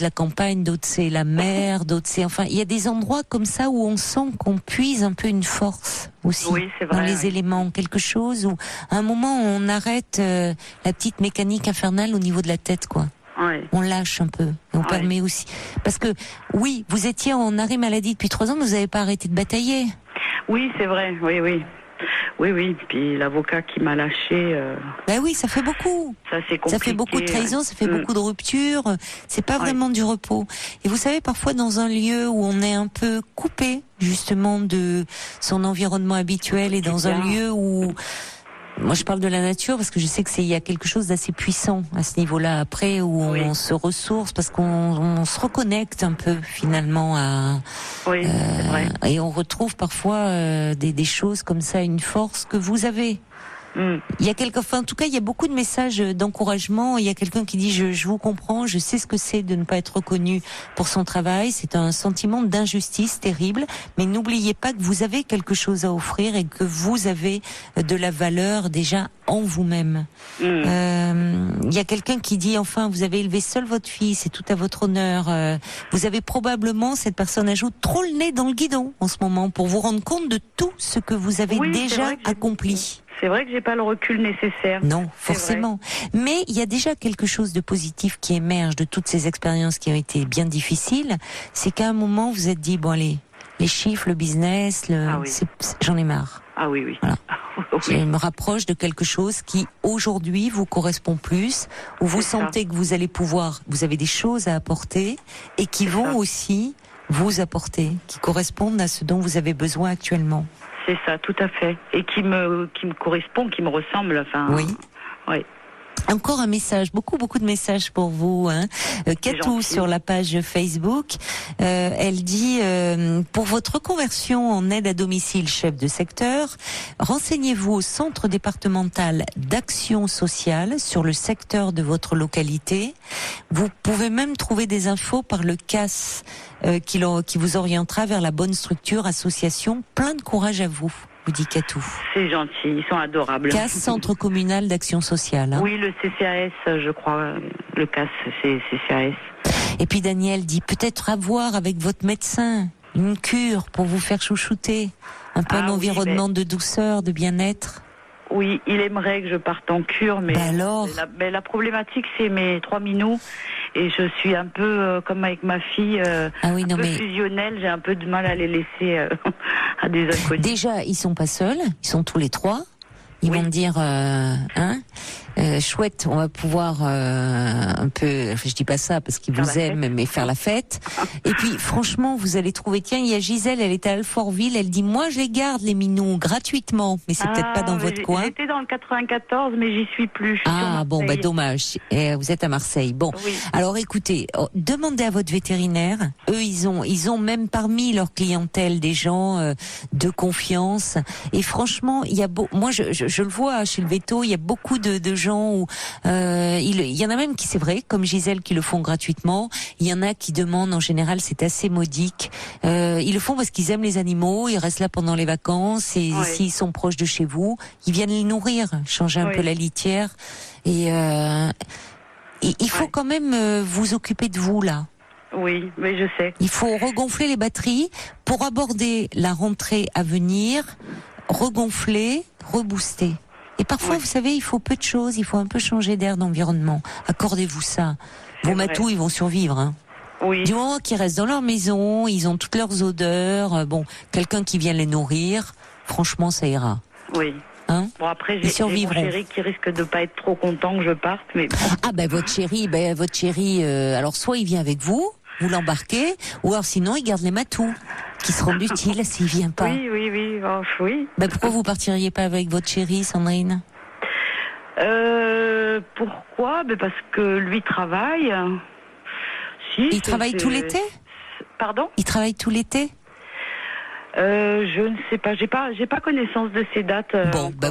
la campagne, d'autres c'est la mer, d'autres c'est il y a des endroits comme ça où on sent qu'on puise un peu une force aussi dans les éléments, quelque chose où à un moment on arrête la petite mécanique infernale au niveau de la tête quoi. Ouais. On lâche un peu. Et on permet aussi. Parce que, oui, vous étiez en arrêt maladie depuis 3 ans, mais vous n'avez pas arrêté de batailler. Oui, c'est vrai. Oui. Puis l'avocat qui m'a lâché. Ben oui, ça fait beaucoup. Ça, c'est compliqué. Ça fait beaucoup de trahison, ça fait beaucoup de ruptures. C'est pas vraiment du repos. Et vous savez, parfois dans un lieu où on est un peu coupé, justement, de son environnement habituel et dans un lieu où... Moi, je parle de la nature parce que je sais il y a quelque chose d'assez puissant à ce niveau-là. Après, où on se ressource parce qu'on se reconnecte un peu finalement à. Oui, c'est vrai. Et on retrouve parfois des choses comme ça, une force que vous avez. Il y a en tout cas, il y a beaucoup de messages d'encouragement. Il y a quelqu'un qui dit je vous comprends, je sais ce que c'est de ne pas être reconnu pour son travail. C'est un sentiment d'injustice terrible, mais n'oubliez pas que vous avez quelque chose à offrir et que vous avez de la valeur déjà en vous-même. Il y a quelqu'un qui dit vous avez élevé seul votre fille, c'est tout à votre honneur. Vous avez probablement, cette personne ajoute, trop le nez dans le guidon en ce moment pour vous rendre compte de tout ce que vous avez déjà accompli. C'est vrai que j'ai pas le recul nécessaire. Non, forcément. Mais il y a déjà quelque chose de positif qui émerge de toutes ces expériences qui ont été bien difficiles. C'est qu'à un moment, vous êtes dit, les chiffres, le business, j'en ai marre. Ah oui. Voilà. Je me rapproche de quelque chose qui, aujourd'hui, vous correspond plus, où vous sentez que vous avez des choses à apporter et qui vont aussi vous apporter, qui correspondent à ce dont vous avez besoin actuellement. C'est ça, tout à fait. Et qui me correspond, qui me ressemble. Oui. Encore un message, beaucoup de messages pour vous. Katou sur la page Facebook, elle dit pour votre reconversion en aide à domicile chef de secteur, renseignez-vous au centre départemental d'action sociale sur le secteur de votre localité. Vous pouvez même trouver des infos par le CAS qui vous orientera vers la bonne structure, association. Plein de courage à vous. Vous dit Katou. C'est gentil, ils sont adorables. CAS, Centre communal d'action sociale. Oui, le CCAS, je crois. Le CAS, c'est CCAS. Et puis Daniel dit peut-être avoir avec votre médecin une cure pour vous faire chouchouter. Un peu un environnement de douceur, de bien-être. Oui, il aimerait que je parte en cure, mais alors la problématique, c'est mes 3 minous. Et je suis un peu comme avec ma fille, fusionnelle. J'ai un peu de mal à les laisser à des inconnus. Déjà, ils sont pas seuls, ils sont tous les 3. Ils vont me dire, chouette, on va pouvoir un peu, enfin, je dis pas ça parce qu'ils vous aiment, mais faire la fête. Et puis, franchement, vous allez trouver, tiens, il y a Gisèle, elle était à Alfortville, elle dit, moi, je les garde, les minous, gratuitement, mais c'est peut-être pas dans votre coin. J'étais dans le 94, mais j'y suis plus. Bon, bah, dommage. Et vous êtes à Marseille. Bon. Oui. Alors, écoutez, demandez à votre vétérinaire. Eux, ils ont même parmi leur clientèle des gens de confiance. Et franchement, il y a moi, je le vois chez le véto, il y a beaucoup de gens où il y en a même qui, c'est vrai, comme Gisèle, qui le font gratuitement. Il y en a qui demandent, en général, c'est assez modique. Ils le font parce qu'ils aiment les animaux, ils restent là pendant les vacances et s'ils sont proches de chez vous, ils viennent les nourrir, changer un peu la litière. Et il faut quand même vous occuper de vous là. Oui, mais je sais. Il faut regonfler les batteries pour aborder la rentrée à venir, regonfler, rebooster. Et parfois, vous savez, il faut peu de choses, il faut un peu changer d'air, d'environnement. Accordez-vous ça. Vos matous, ils vont survivre, hein. Oui. Du moment qu'ils restent dans leur maison, ils ont toutes leurs odeurs, quelqu'un qui vient les nourrir, franchement, ça ira. Oui. Hein? Bon, après, j'ai mon chéri qui risque de pas être trop content que je parte, mais... Ah, votre chéri, alors soit il vient avec vous l'embarquez, ou alors sinon il garde les matous, qui seront utiles s'il vient pas. Oui. Oui. Pourquoi vous partiriez pas avec votre chéri, Sandrine? Pourquoi? Parce que lui travaille. Il travaille tout l'été? Pardon? Il travaille tout l'été? Je ne sais pas, j'ai pas connaissance de ces dates.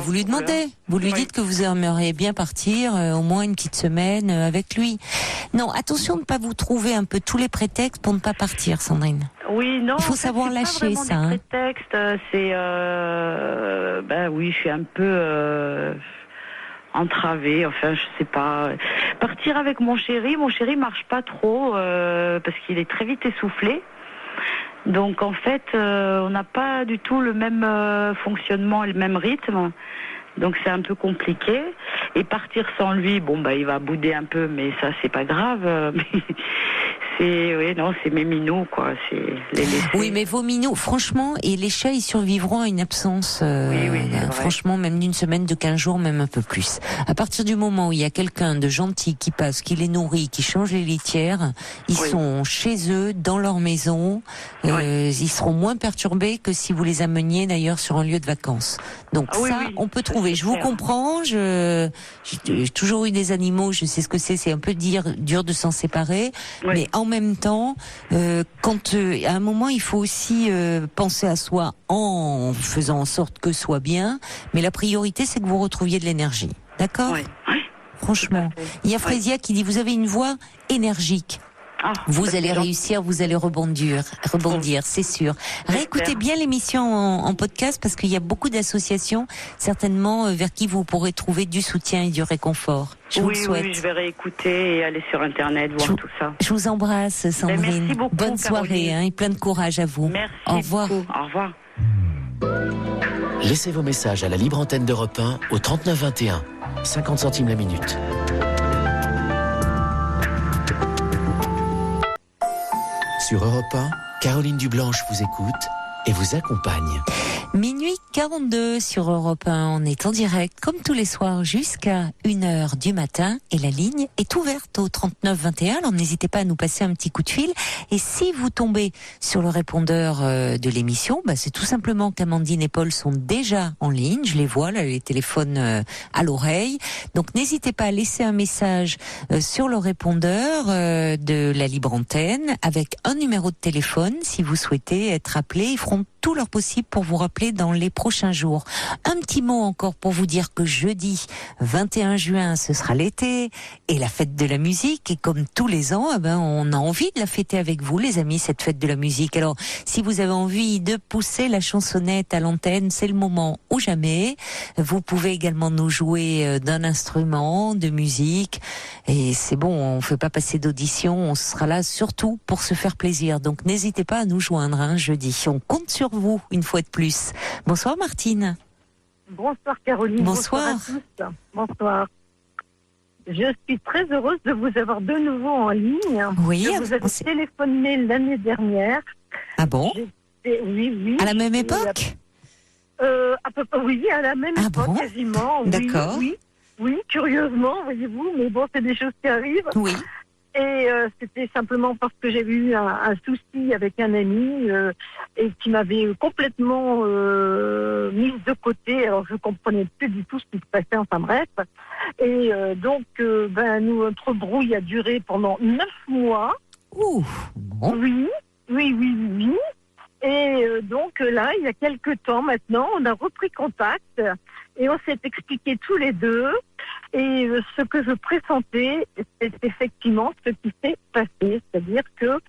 Vous lui demandez. Vous lui dites que vous aimeriez bien partir au moins une petite semaine avec lui. Non, attention de ne pas vous trouver un peu tous les prétextes pour ne pas partir, Sandrine. Oui, non. Il faut savoir lâcher ça. Des prétextes, c'est oui, je suis un peu entravée. Enfin, je sais pas. Partir avec mon chéri marche pas trop parce qu'il est très vite essoufflé. Donc en fait, on n'a pas du tout le même fonctionnement et le même rythme. Donc c'est un peu compliqué. Et partir sans lui, il va bouder un peu, mais ça c'est pas grave. C'est mes minous, quoi. C'est les laisser. Oui, mais vos minous, franchement, et les chats, ils survivront à une absence, franchement, même d'une semaine, de 15 jours, même un peu plus. À partir du moment où il y a quelqu'un de gentil qui passe, qui les nourrit, qui change les litières, ils sont chez eux, dans leur maison, ils seront moins perturbés que si vous les ameniez d'ailleurs sur un lieu de vacances. Donc on peut trouver. Je vous comprends, j'ai toujours eu des animaux, je sais ce que c'est un peu dur de s'en séparer, mais en même temps, quand à un moment il faut aussi penser à soi en faisant en sorte que soit bien, mais la priorité c'est que vous retrouviez de l'énergie, d'accord? Franchement, il y a Frésia qui dit vous avez une voix énergique. Vous allez réussir, vous allez rebondir, c'est sûr. Réécoutez bien l'émission en podcast parce qu'il y a beaucoup d'associations certainement vers qui vous pourrez trouver du soutien et du réconfort. Je vous le souhaite. Oui, je vais réécouter et aller sur Internet, voir tout ça. Je vous embrasse, Sandrine. Merci beaucoup, bonne soirée et plein de courage à vous. Merci au revoir. beaucoup. Au revoir. Laissez vos messages à la libre antenne d'Europe 1 au 39 21, 50 centimes la minute. Sur Europe 1, Caroline Dublanche vous écoute et vous accompagne. Minuit 42 sur Europe 1, on est en direct comme tous les soirs jusqu'à 1h du matin et la ligne est ouverte au 39 21, alors n'hésitez pas à nous passer un petit coup de fil et si vous tombez sur le répondeur de l'émission, c'est tout simplement qu'Amandine et Paul sont déjà en ligne, je les vois là, les téléphones à l'oreille, donc n'hésitez pas à laisser un message sur le répondeur de la libre antenne avec un numéro de téléphone si vous souhaitez être appelé, ils feront tout leur possible pour vous rappeler dans les prochains jours. Un petit mot encore pour vous dire que jeudi 21 juin, ce sera l'été et la fête de la musique. Et comme tous les ans, on a envie de la fêter avec vous, les amis, cette fête de la musique. Alors, si vous avez envie de pousser la chansonnette à l'antenne, c'est le moment ou jamais. Vous pouvez également nous jouer d'un instrument, de musique. Et c'est bon, on ne fait pas passer d'audition. On sera là surtout pour se faire plaisir. Donc, n'hésitez pas à nous joindre jeudi. On compte sur vous une fois de plus. Bonsoir Martine. Bonsoir Caroline. Bonsoir. Bonsoir à tous. Bonsoir. Je suis très heureuse de vous avoir de nouveau en ligne. Oui. Je vous avais téléphoné l'année dernière. Ah bon? Oui. À la même époque? À peu près, oui, à la même époque, bon quasiment. D'accord. Oui, curieusement, voyez-vous, mais bon, c'est des choses qui arrivent. Oui. Et c'était simplement parce que j'avais eu un souci avec un ami et qui m'avait complètement mise de côté. Alors je comprenais plus du tout ce qui se passait. Enfin bref. Et donc notre brouille a duré pendant 9 mois. Ouh. Bon. Oui. Et donc là, il y a quelques temps maintenant, on a repris contact et on s'est expliqué tous les deux. Et ce que je pressentais, c'est effectivement ce qui s'est passé. C'est-à-dire que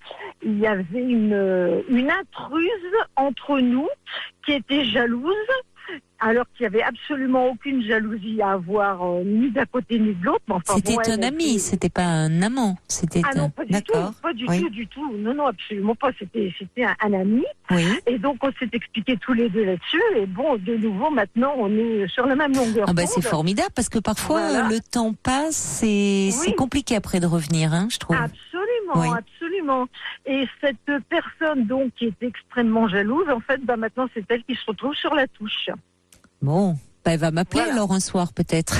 il y avait une intruse entre nous qui était jalouse, alors qu'il n'y avait absolument aucune jalousie à avoir, ni d'un côté ni de l'autre. Enfin, C'était un ami, c'était pas un amant. C'était Ah non, pas du tout. Non, absolument pas. C'était un ami. Oui. Et donc, on s'est expliqué tous les deux là-dessus. Et bon, de nouveau, maintenant, on est sur la même longueur d'onde. C'est formidable parce que parfois, le temps passe et c'est compliqué après de revenir, je trouve. Absolument. Et cette personne, donc, qui est extrêmement jalouse, en fait, maintenant, c'est elle qui se retrouve sur la touche. Bon, elle va m'appeler alors un soir, peut-être.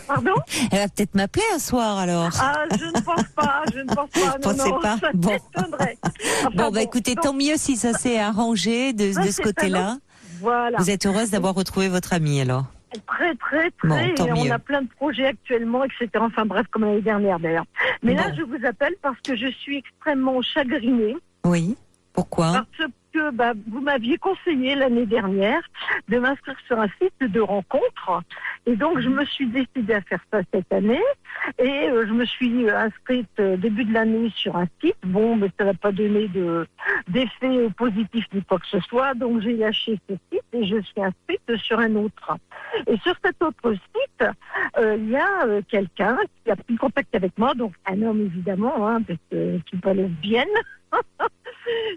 Pardon ? Elle va peut-être m'appeler un soir, alors. Ah, je ne pense pas. Pensez pas. Ça m'étonnerait. Écoutez, tant mieux si ça s'est arrangé de ce côté-là. Voilà. Vous êtes heureuse d'avoir retrouvé votre amie, alors ? Très. Bon, tant mieux. On a plein de projets actuellement, etc. Enfin bref, comme l'année dernière d'ailleurs. Mais là, je vous appelle parce que je suis extrêmement chagrinée. Oui. Pourquoi ? Parce que vous m'aviez conseillé l'année dernière de m'inscrire sur un site de rencontres. Et donc, je me suis décidée à faire ça cette année. Et je me suis inscrite début de l'année sur un site. Bon, mais ça n'a pas donné d'effet positif ni quoi que ce soit. Donc, j'ai lâché ce site et je suis inscrite sur un autre. Et sur cet autre site, il y a quelqu'un qui a pris contact avec moi. Donc, un homme, évidemment, parce que je ne suis pas lesbienne.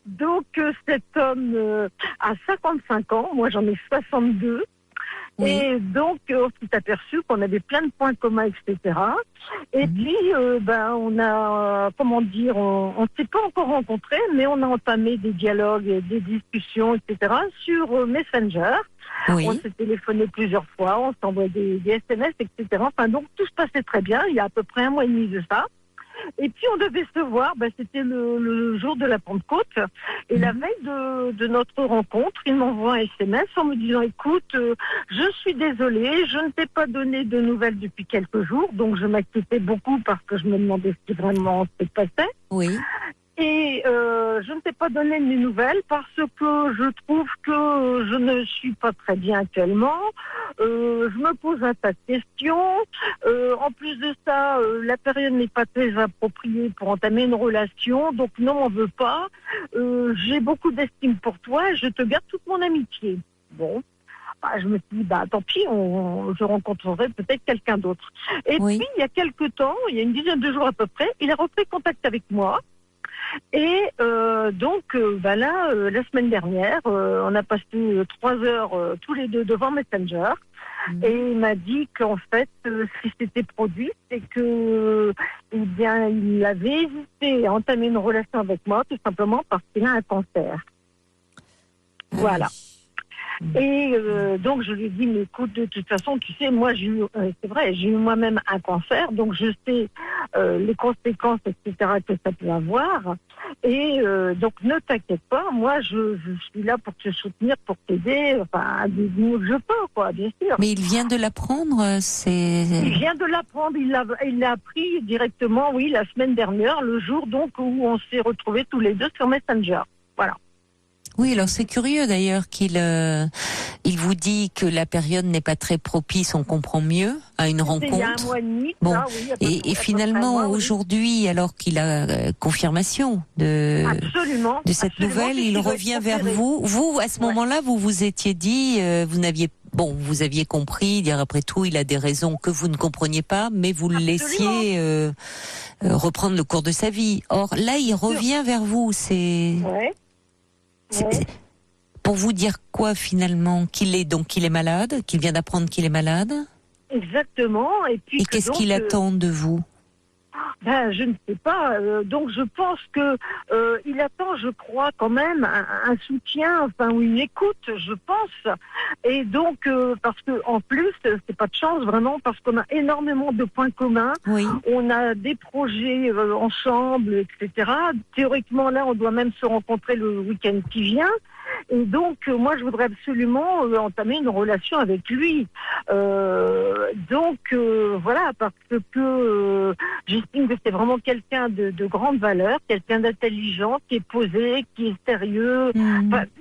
Donc cet homme a 55 ans, moi j'en ai 62. Oui. Et donc on s'est aperçu qu'on avait plein de points communs, etc. Et puis on a, on ne s'est pas encore rencontrés, mais on a entamé des dialogues, des discussions, etc. sur Messenger. Oui. On s'est téléphoné plusieurs fois, on s'envoyait des SMS, etc. Enfin donc tout se passait très bien, il y a à peu près 1 mois et demi de ça. Et puis on devait se voir, c'était le jour de la Pentecôte. Et la veille de notre rencontre, il m'envoie un SMS en me disant « Écoute, je suis désolée, je ne t'ai pas donné de nouvelles depuis quelques jours. » Donc je m'inquiétais beaucoup parce que je me demandais ce qui vraiment se passait. Oui. Et je ne t'ai pas donné de nouvelles parce que je trouve que je ne suis pas très bien actuellement. Je me pose un tas de questions. En plus de ça, la période n'est pas très appropriée pour entamer une relation. Donc non, on ne veut pas. J'ai beaucoup d'estime pour toi et je te garde toute mon amitié. Bon. Je me suis dit, tant pis, je rencontrerai peut-être quelqu'un d'autre. Et puis, il y a quelques temps, il y a une dizaine de jours à peu près, il a repris contact avec moi. Et donc là, la semaine dernière, on a passé 3 heures tous les deux devant Messenger. Et il m'a dit qu'en fait, ce qui s'était produit, c'est que, il avait hésité à entamer une relation avec moi, tout simplement parce qu'il a un cancer. Voilà. Et donc je lui ai dit, mais écoute, de toute façon, tu sais, moi c'est vrai, j'ai eu moi-même un cancer, donc je sais les conséquences, etc. que ça peut avoir. Et donc ne t'inquiète pas, moi je suis là pour te soutenir, pour t'aider, enfin du mieux que je peux, quoi, bien sûr. Mais il vient de l'apprendre, Il vient de l'apprendre, il l'a appris directement, oui, la semaine dernière, le jour donc où on s'est retrouvés tous les deux sur Messenger. Voilà. Oui, alors c'est curieux d'ailleurs qu'il vous dit que la période n'est pas très propice, on comprend mieux à une rencontre. Il y a 1 mois et demi. Bon, et finalement aujourd'hui, alors qu'il a confirmation de cette nouvelle, il revient vers vous. Vous, à ce moment-là, vous vous étiez dit, vous aviez compris, dire après tout, il a des raisons que vous ne compreniez pas, mais vous le laissiez reprendre le cours de sa vie. Or là, il revient vers vous. C'est pour vous dire quoi finalement, qu'il est malade, qu'il vient d'apprendre qu'il est malade. Exactement. Et puis qu'est-ce qu'il attend de vous? Je ne sais pas. Donc je pense que il attend, je crois, quand même un soutien, ou une écoute, je pense. Et donc parce que en plus, c'est pas de chance vraiment, parce qu'on a énormément de points communs. Oui. On a des projets ensemble, etc. Théoriquement, là, on doit même se rencontrer le week-end qui vient. Et donc, moi, je voudrais absolument entamer une relation avec lui. Voilà, parce que j'estime que c'est vraiment quelqu'un de grande valeur, quelqu'un d'intelligent, qui est posé, qui est sérieux.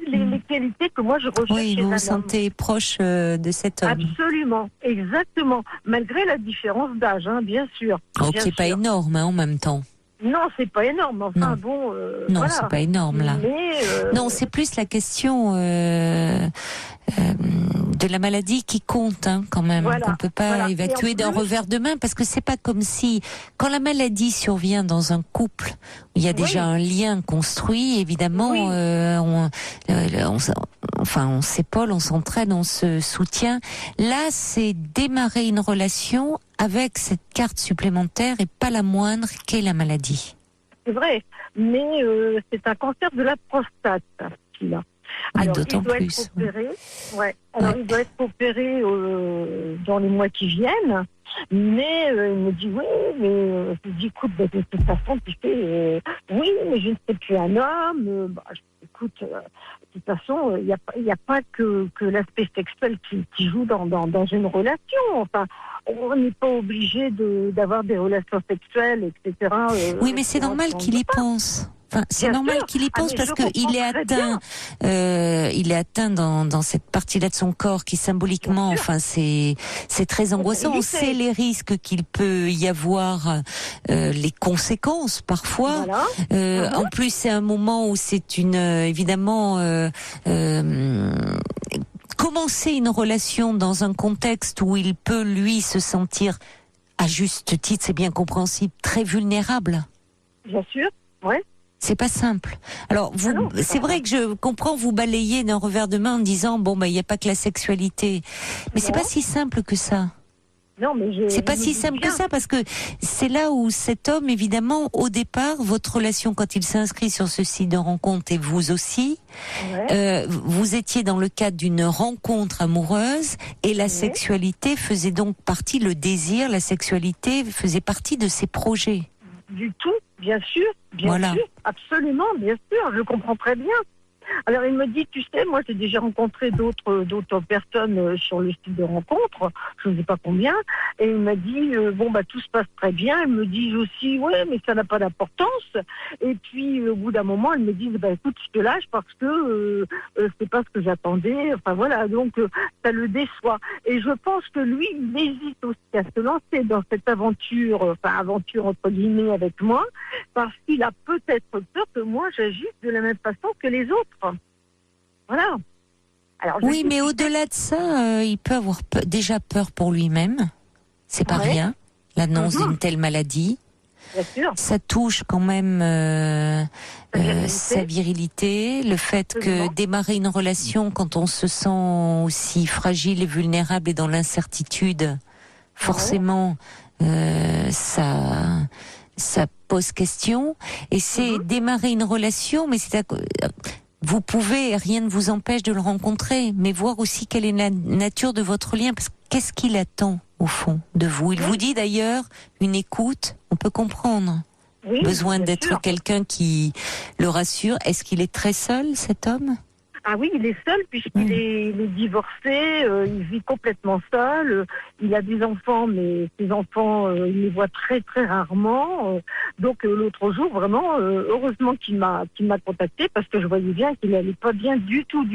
Les qualités que moi, je recherche chez un homme. Vous vous sentez proche de cet homme. Absolument, exactement. Malgré la différence d'âge, bien sûr. Qui n'est pas énorme en même temps. Non, c'est pas énorme. Enfin, bon. Non, voilà. c'est pas énorme là. Mais, non, c'est plus la question de la maladie qui compte quand même. Voilà, qu'on peut pas évacuer d'un revers de main, parce que c'est pas comme si, quand la maladie survient dans un couple où il y a déjà un lien construit, évidemment, on s'épaule, on s'entraide, on se soutient. Là, c'est démarrer une relation avec cette carte supplémentaire et pas la moindre qu'est la maladie. C'est vrai, mais c'est un cancer de la prostate qu'il a. Alors, il doit être opéré. Il doit être opéré dans les mois qui viennent. Mais il me dit je dis écoute, de toute façon, tu sais, oui, mais je ne suis plus un homme. Écoute, de toute façon, il n'y a pas que l'aspect sexuel qui joue dans une relation. Enfin, on n'est pas obligé d'avoir des relations sexuelles, etc. Oui, mais c'est normal qu'il y pense. Enfin, c'est normal qu'il y pense parce qu'il est atteint. Il est atteint dans cette partie-là de son corps qui symboliquement, c'est très angoissant. On sait les risques qu'il peut y avoir, les conséquences parfois. En plus, c'est un moment où c'est évidemment commencer une relation dans un contexte où il peut lui se sentir, à juste titre, c'est bien compréhensible, très vulnérable. Bien sûr, ouais. C'est pas simple. Alors, c'est vrai que je comprends, vous balayez d'un revers de main en disant, il n'y a pas que la sexualité. Mais c'est pas si simple que ça. Non, mais c'est pas si simple que ça, parce que c'est là où cet homme, évidemment, au départ, votre relation, quand il s'inscrit sur ce site de rencontre, et vous aussi, vous étiez dans le cadre d'une rencontre amoureuse, et la sexualité faisait donc partie, le désir, la sexualité faisait partie de ses projets. Du tout, bien sûr, sûr, absolument, bien sûr, je comprends très bien. Alors il me dit, tu sais, moi j'ai déjà rencontré d'autres personnes sur le site de rencontre, je ne sais pas combien, et il m'a dit, tout se passe très bien. Il me dit aussi, mais ça n'a pas d'importance. Et puis au bout d'un moment, elle me dit, écoute, je te lâche parce que c'est pas ce que j'attendais. Enfin voilà, donc ça le déçoit. Et je pense que lui, il hésite aussi à se lancer dans cette aventure entre guillemets avec moi, parce qu'il a peut-être peur que moi j'agisse de la même façon que les autres. Voilà. Alors, oui, mais au-delà de ça, il peut avoir déjà peur pour lui-même. C'est pas rien, l'annonce d'une telle maladie. Bien sûr. Ça touche quand même sa virilité, le fait que démarrer une relation quand on se sent aussi fragile et vulnérable et dans l'incertitude, forcément, ça pose question. Et c'est démarrer une relation, mais vous pouvez, rien ne vous empêche de le rencontrer, mais voir aussi quelle est la nature de votre lien, parce que qu'est-ce qu'il attend au fond de vous. Il vous dit d'ailleurs une écoute, on peut comprendre. Besoin d'être quelqu'un qui le rassure. Est-ce qu'il est très seul, cet homme ? Ah oui, il est seul puisqu'il est divorcé, il vit complètement seul, il a des enfants, mais ses enfants, il les voit très très rarement. Donc l'autre jour, vraiment, heureusement qu'il m'a contacté parce que je voyais bien qu'il n'allait pas bien du tout.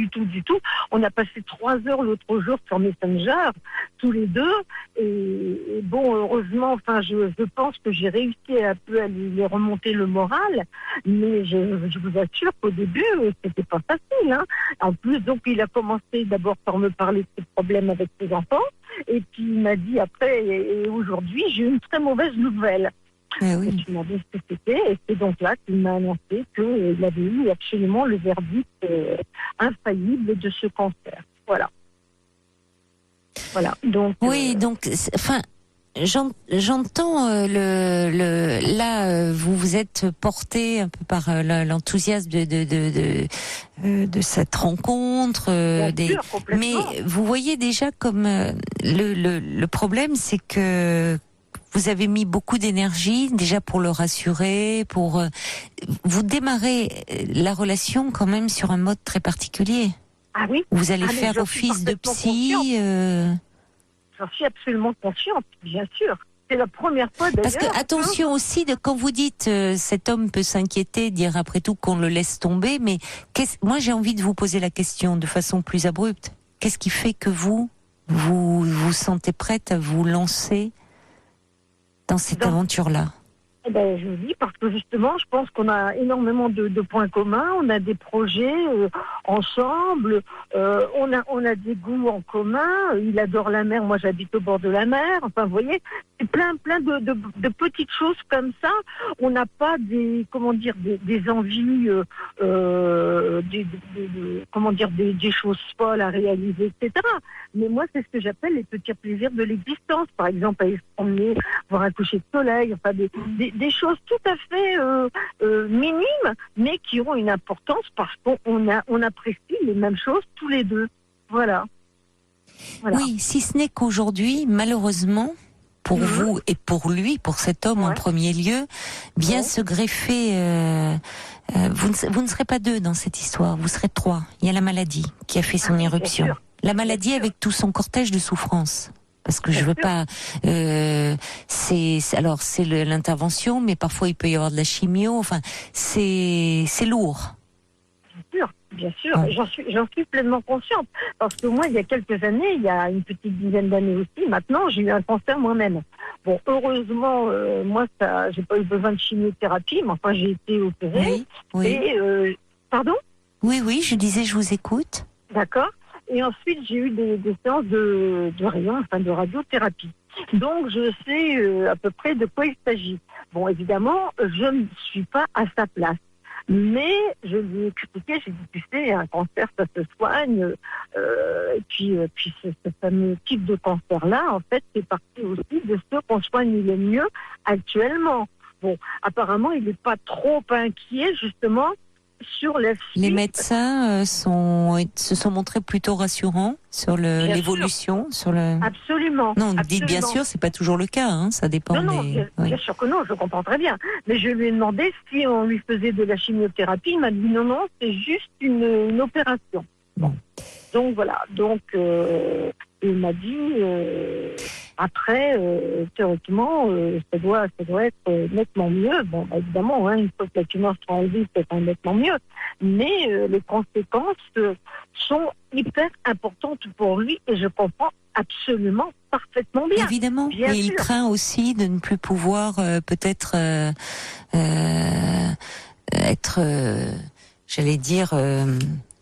On a passé 3 heures l'autre jour sur Messenger, tous les deux, et bon, heureusement, je pense que j'ai réussi un peu à lui remonter le moral, mais je vous assure qu'au début, c'était pas facile, hein. En plus, donc, il a commencé d'abord par me parler de ses problèmes avec ses enfants. Et puis, il m'a dit après, et aujourd'hui, j'ai une très mauvaise nouvelle. Et je m'en dis ce que c'était. Et c'est donc là qu'il m'a annoncé qu'il avait eu absolument le verdict infaillible de ce cancer. Voilà. Donc, j'entends là vous vous êtes porté un peu par l'enthousiasme de cette rencontre, Bien sûr, complètement. mais vous voyez déjà comme le problème, c'est que vous avez mis beaucoup d'énergie déjà pour le rassurer, pour vous démarrer la relation quand même sur un mode très particulier. Ah oui. Vous allez mais faire j'en suis office de parfaitement psy. consciente. J'en suis absolument consciente, bien sûr. C'est la première fois d'ailleurs. Parce que attention aussi, quand vous dites cet homme peut s'inquiéter, dire après tout qu'on le laisse tomber, mais moi j'ai envie de vous poser la question de façon plus abrupte. Qu'est-ce qui fait que vous sentez prête à vous lancer dans cette aventure-là? Eh ben, je vous dis parce que justement, je pense qu'on a énormément de points communs. On a des projets ensemble. On a des goûts en commun. Il adore la mer. Moi, j'habite au bord de la mer. Enfin, vous voyez, c'est plein de petites choses comme ça. On n'a pas des envies, des choses folles à réaliser, etc. Mais moi, c'est ce que j'appelle les petits plaisirs de l'existence. Par exemple, aller se promener, voir un coucher de soleil. Enfin, des choses tout à fait minimes, mais qui ont une importance parce qu'on apprécie les mêmes choses tous les deux. Voilà. Oui, si ce n'est qu'aujourd'hui, malheureusement, pour vous et pour lui, pour cet homme en premier lieu, bien se greffer. Vous ne serez pas deux dans cette histoire, vous serez trois. Il y a la maladie qui a fait son irruption. La maladie avec tout son cortège de souffrances. Parce que je veux pas. C'est l'intervention, mais parfois il peut y avoir de la chimio. Enfin, c'est lourd. Bien sûr, j'en suis pleinement consciente. Parce que moi, il y a quelques années, il y a une petite dizaine d'années aussi, maintenant, j'ai eu un cancer moi-même. Bon, heureusement, moi, j'ai pas eu besoin de chimiothérapie, mais enfin, j'ai été opérée. Oui. Et pardon ? Oui, je disais, je vous écoute. D'accord. Et ensuite, j'ai eu des séances de rayons, enfin de radiothérapie. Donc, je sais à peu près de quoi il s'agit. Bon, évidemment, je ne suis pas à sa place. Mais je lui ai expliqué, j'ai dit, tu sais, un cancer, ça se soigne. Et puis ce fameux type de cancer-là, en fait, c'est partie aussi de ce qu'on soigne le mieux actuellement. Bon, apparemment, il n'est pas trop inquiet, justement, sur la suite. Les médecins se sont montrés plutôt rassurants sur l'évolution, sur le. Absolument. Non, absolument. dites bien sûr, c'est pas toujours le cas, hein, ça dépend. Non, bien sûr que non, je comprends très bien. Mais je lui ai demandé si on lui faisait de la chimiothérapie. Il m'a dit non, c'est juste une opération. Bon. Donc voilà. Donc il m'a dit après théoriquement ça doit être nettement mieux. Bon, bah, évidemment, une fois que la tumeur sera enlevée, c'est pas nettement mieux. Mais les conséquences sont hyper importantes pour lui et je comprends absolument parfaitement bien. Évidemment. Bien et sûr. il craint aussi de ne plus pouvoir peut-être être, j'allais dire.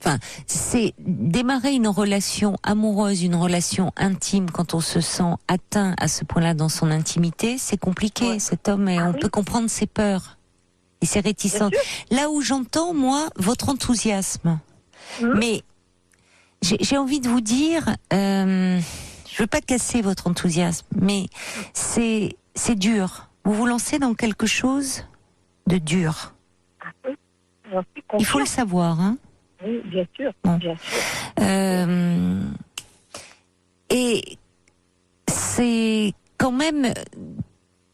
Enfin, c'est démarrer une relation amoureuse, une relation intime quand on se sent atteint à ce point-là dans son intimité, c'est compliqué. Ouais. Cet homme, on peut comprendre ses peurs et ses réticences. Là où j'entends, moi, votre enthousiasme. Mais j'ai envie de vous dire, je veux pas casser votre enthousiasme, mais c'est dur. Vous vous lancez dans quelque chose de dur. Il faut le savoir, hein. Oui, bien sûr, bien sûr. Et c'est quand même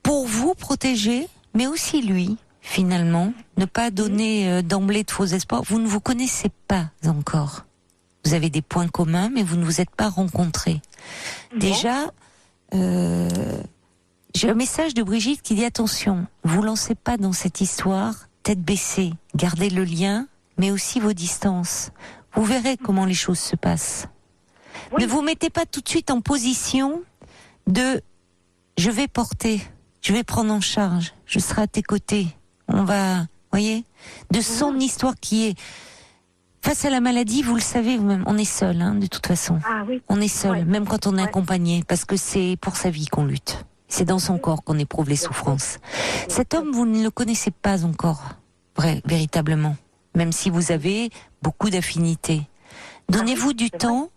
pour vous protéger, mais aussi lui, finalement, ne pas donner d'emblée de faux espoirs. Vous ne vous connaissez pas encore. Vous avez des points communs, mais vous ne vous êtes pas rencontrés. Bon. Déjà, j'ai un message de Brigitte qui dit attention, vous lancez pas dans cette histoire tête baissée, gardez le lien, mais aussi vos distances. Vous verrez comment les choses se passent. Oui. Ne vous mettez pas tout de suite en position de je vais porter, je vais prendre en charge, je serai à tes côtés. On va, voyez, de son histoire qui est face à la maladie, vous le savez vous-même, on est seul, hein, de toute façon. Ah oui. On est seul, même quand on est accompagné, parce que c'est pour sa vie qu'on lutte. C'est dans son corps qu'on éprouve les souffrances. Cet homme, vous ne le connaissez pas encore, véritablement. Même si vous avez beaucoup d'affinités. Donnez-vous du temps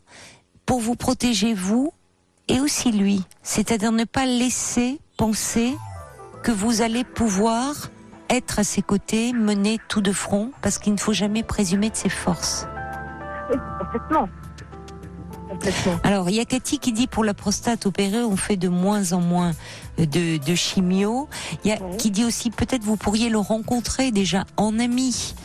pour vous protéger, vous, et aussi lui. C'est-à-dire ne pas laisser penser que vous allez pouvoir être à ses côtés, mener tout de front, parce qu'il ne faut jamais présumer de ses forces. Oui, complètement. Alors, il y a Cathy qui dit pour la prostate opérée, on fait de moins en moins de chimio. Il y a qui dit aussi peut-être vous pourriez le rencontrer déjà en ami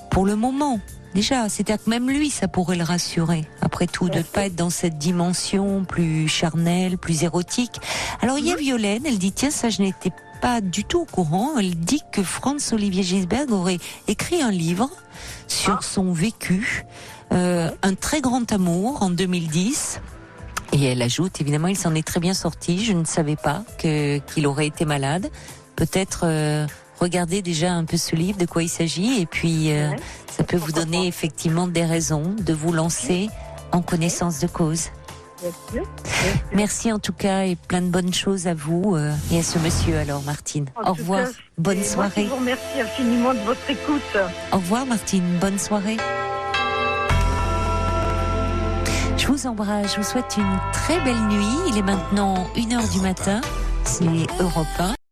pour le moment. Déjà, c'est-à-dire que même lui, ça pourrait le rassurer. Après tout, de ne pas être dans cette dimension plus charnelle, plus érotique. Alors, il y a Violaine, elle dit tiens, ça je n'étais pas du tout au courant. Elle dit que Franz-Olivier Gisberg aurait écrit un livre sur son vécu. Un très grand amour en 2010 et elle ajoute évidemment il s'en est très bien sorti, je ne savais pas qu'il aurait été malade, peut-être regardez déjà un peu ce livre, de quoi il s'agit et puis ça peut vous donner effectivement des raisons de vous lancer en connaissance de cause. Merci en tout cas et plein de bonnes choses à vous et à ce monsieur alors Martine. Au revoir, bonne soirée. Je vous remercie infiniment de votre écoute. Au revoir Martine, bonne soirée. Je vous embrasse, je vous souhaite une très belle nuit. Il est maintenant 1h du matin, c'est Europe 1.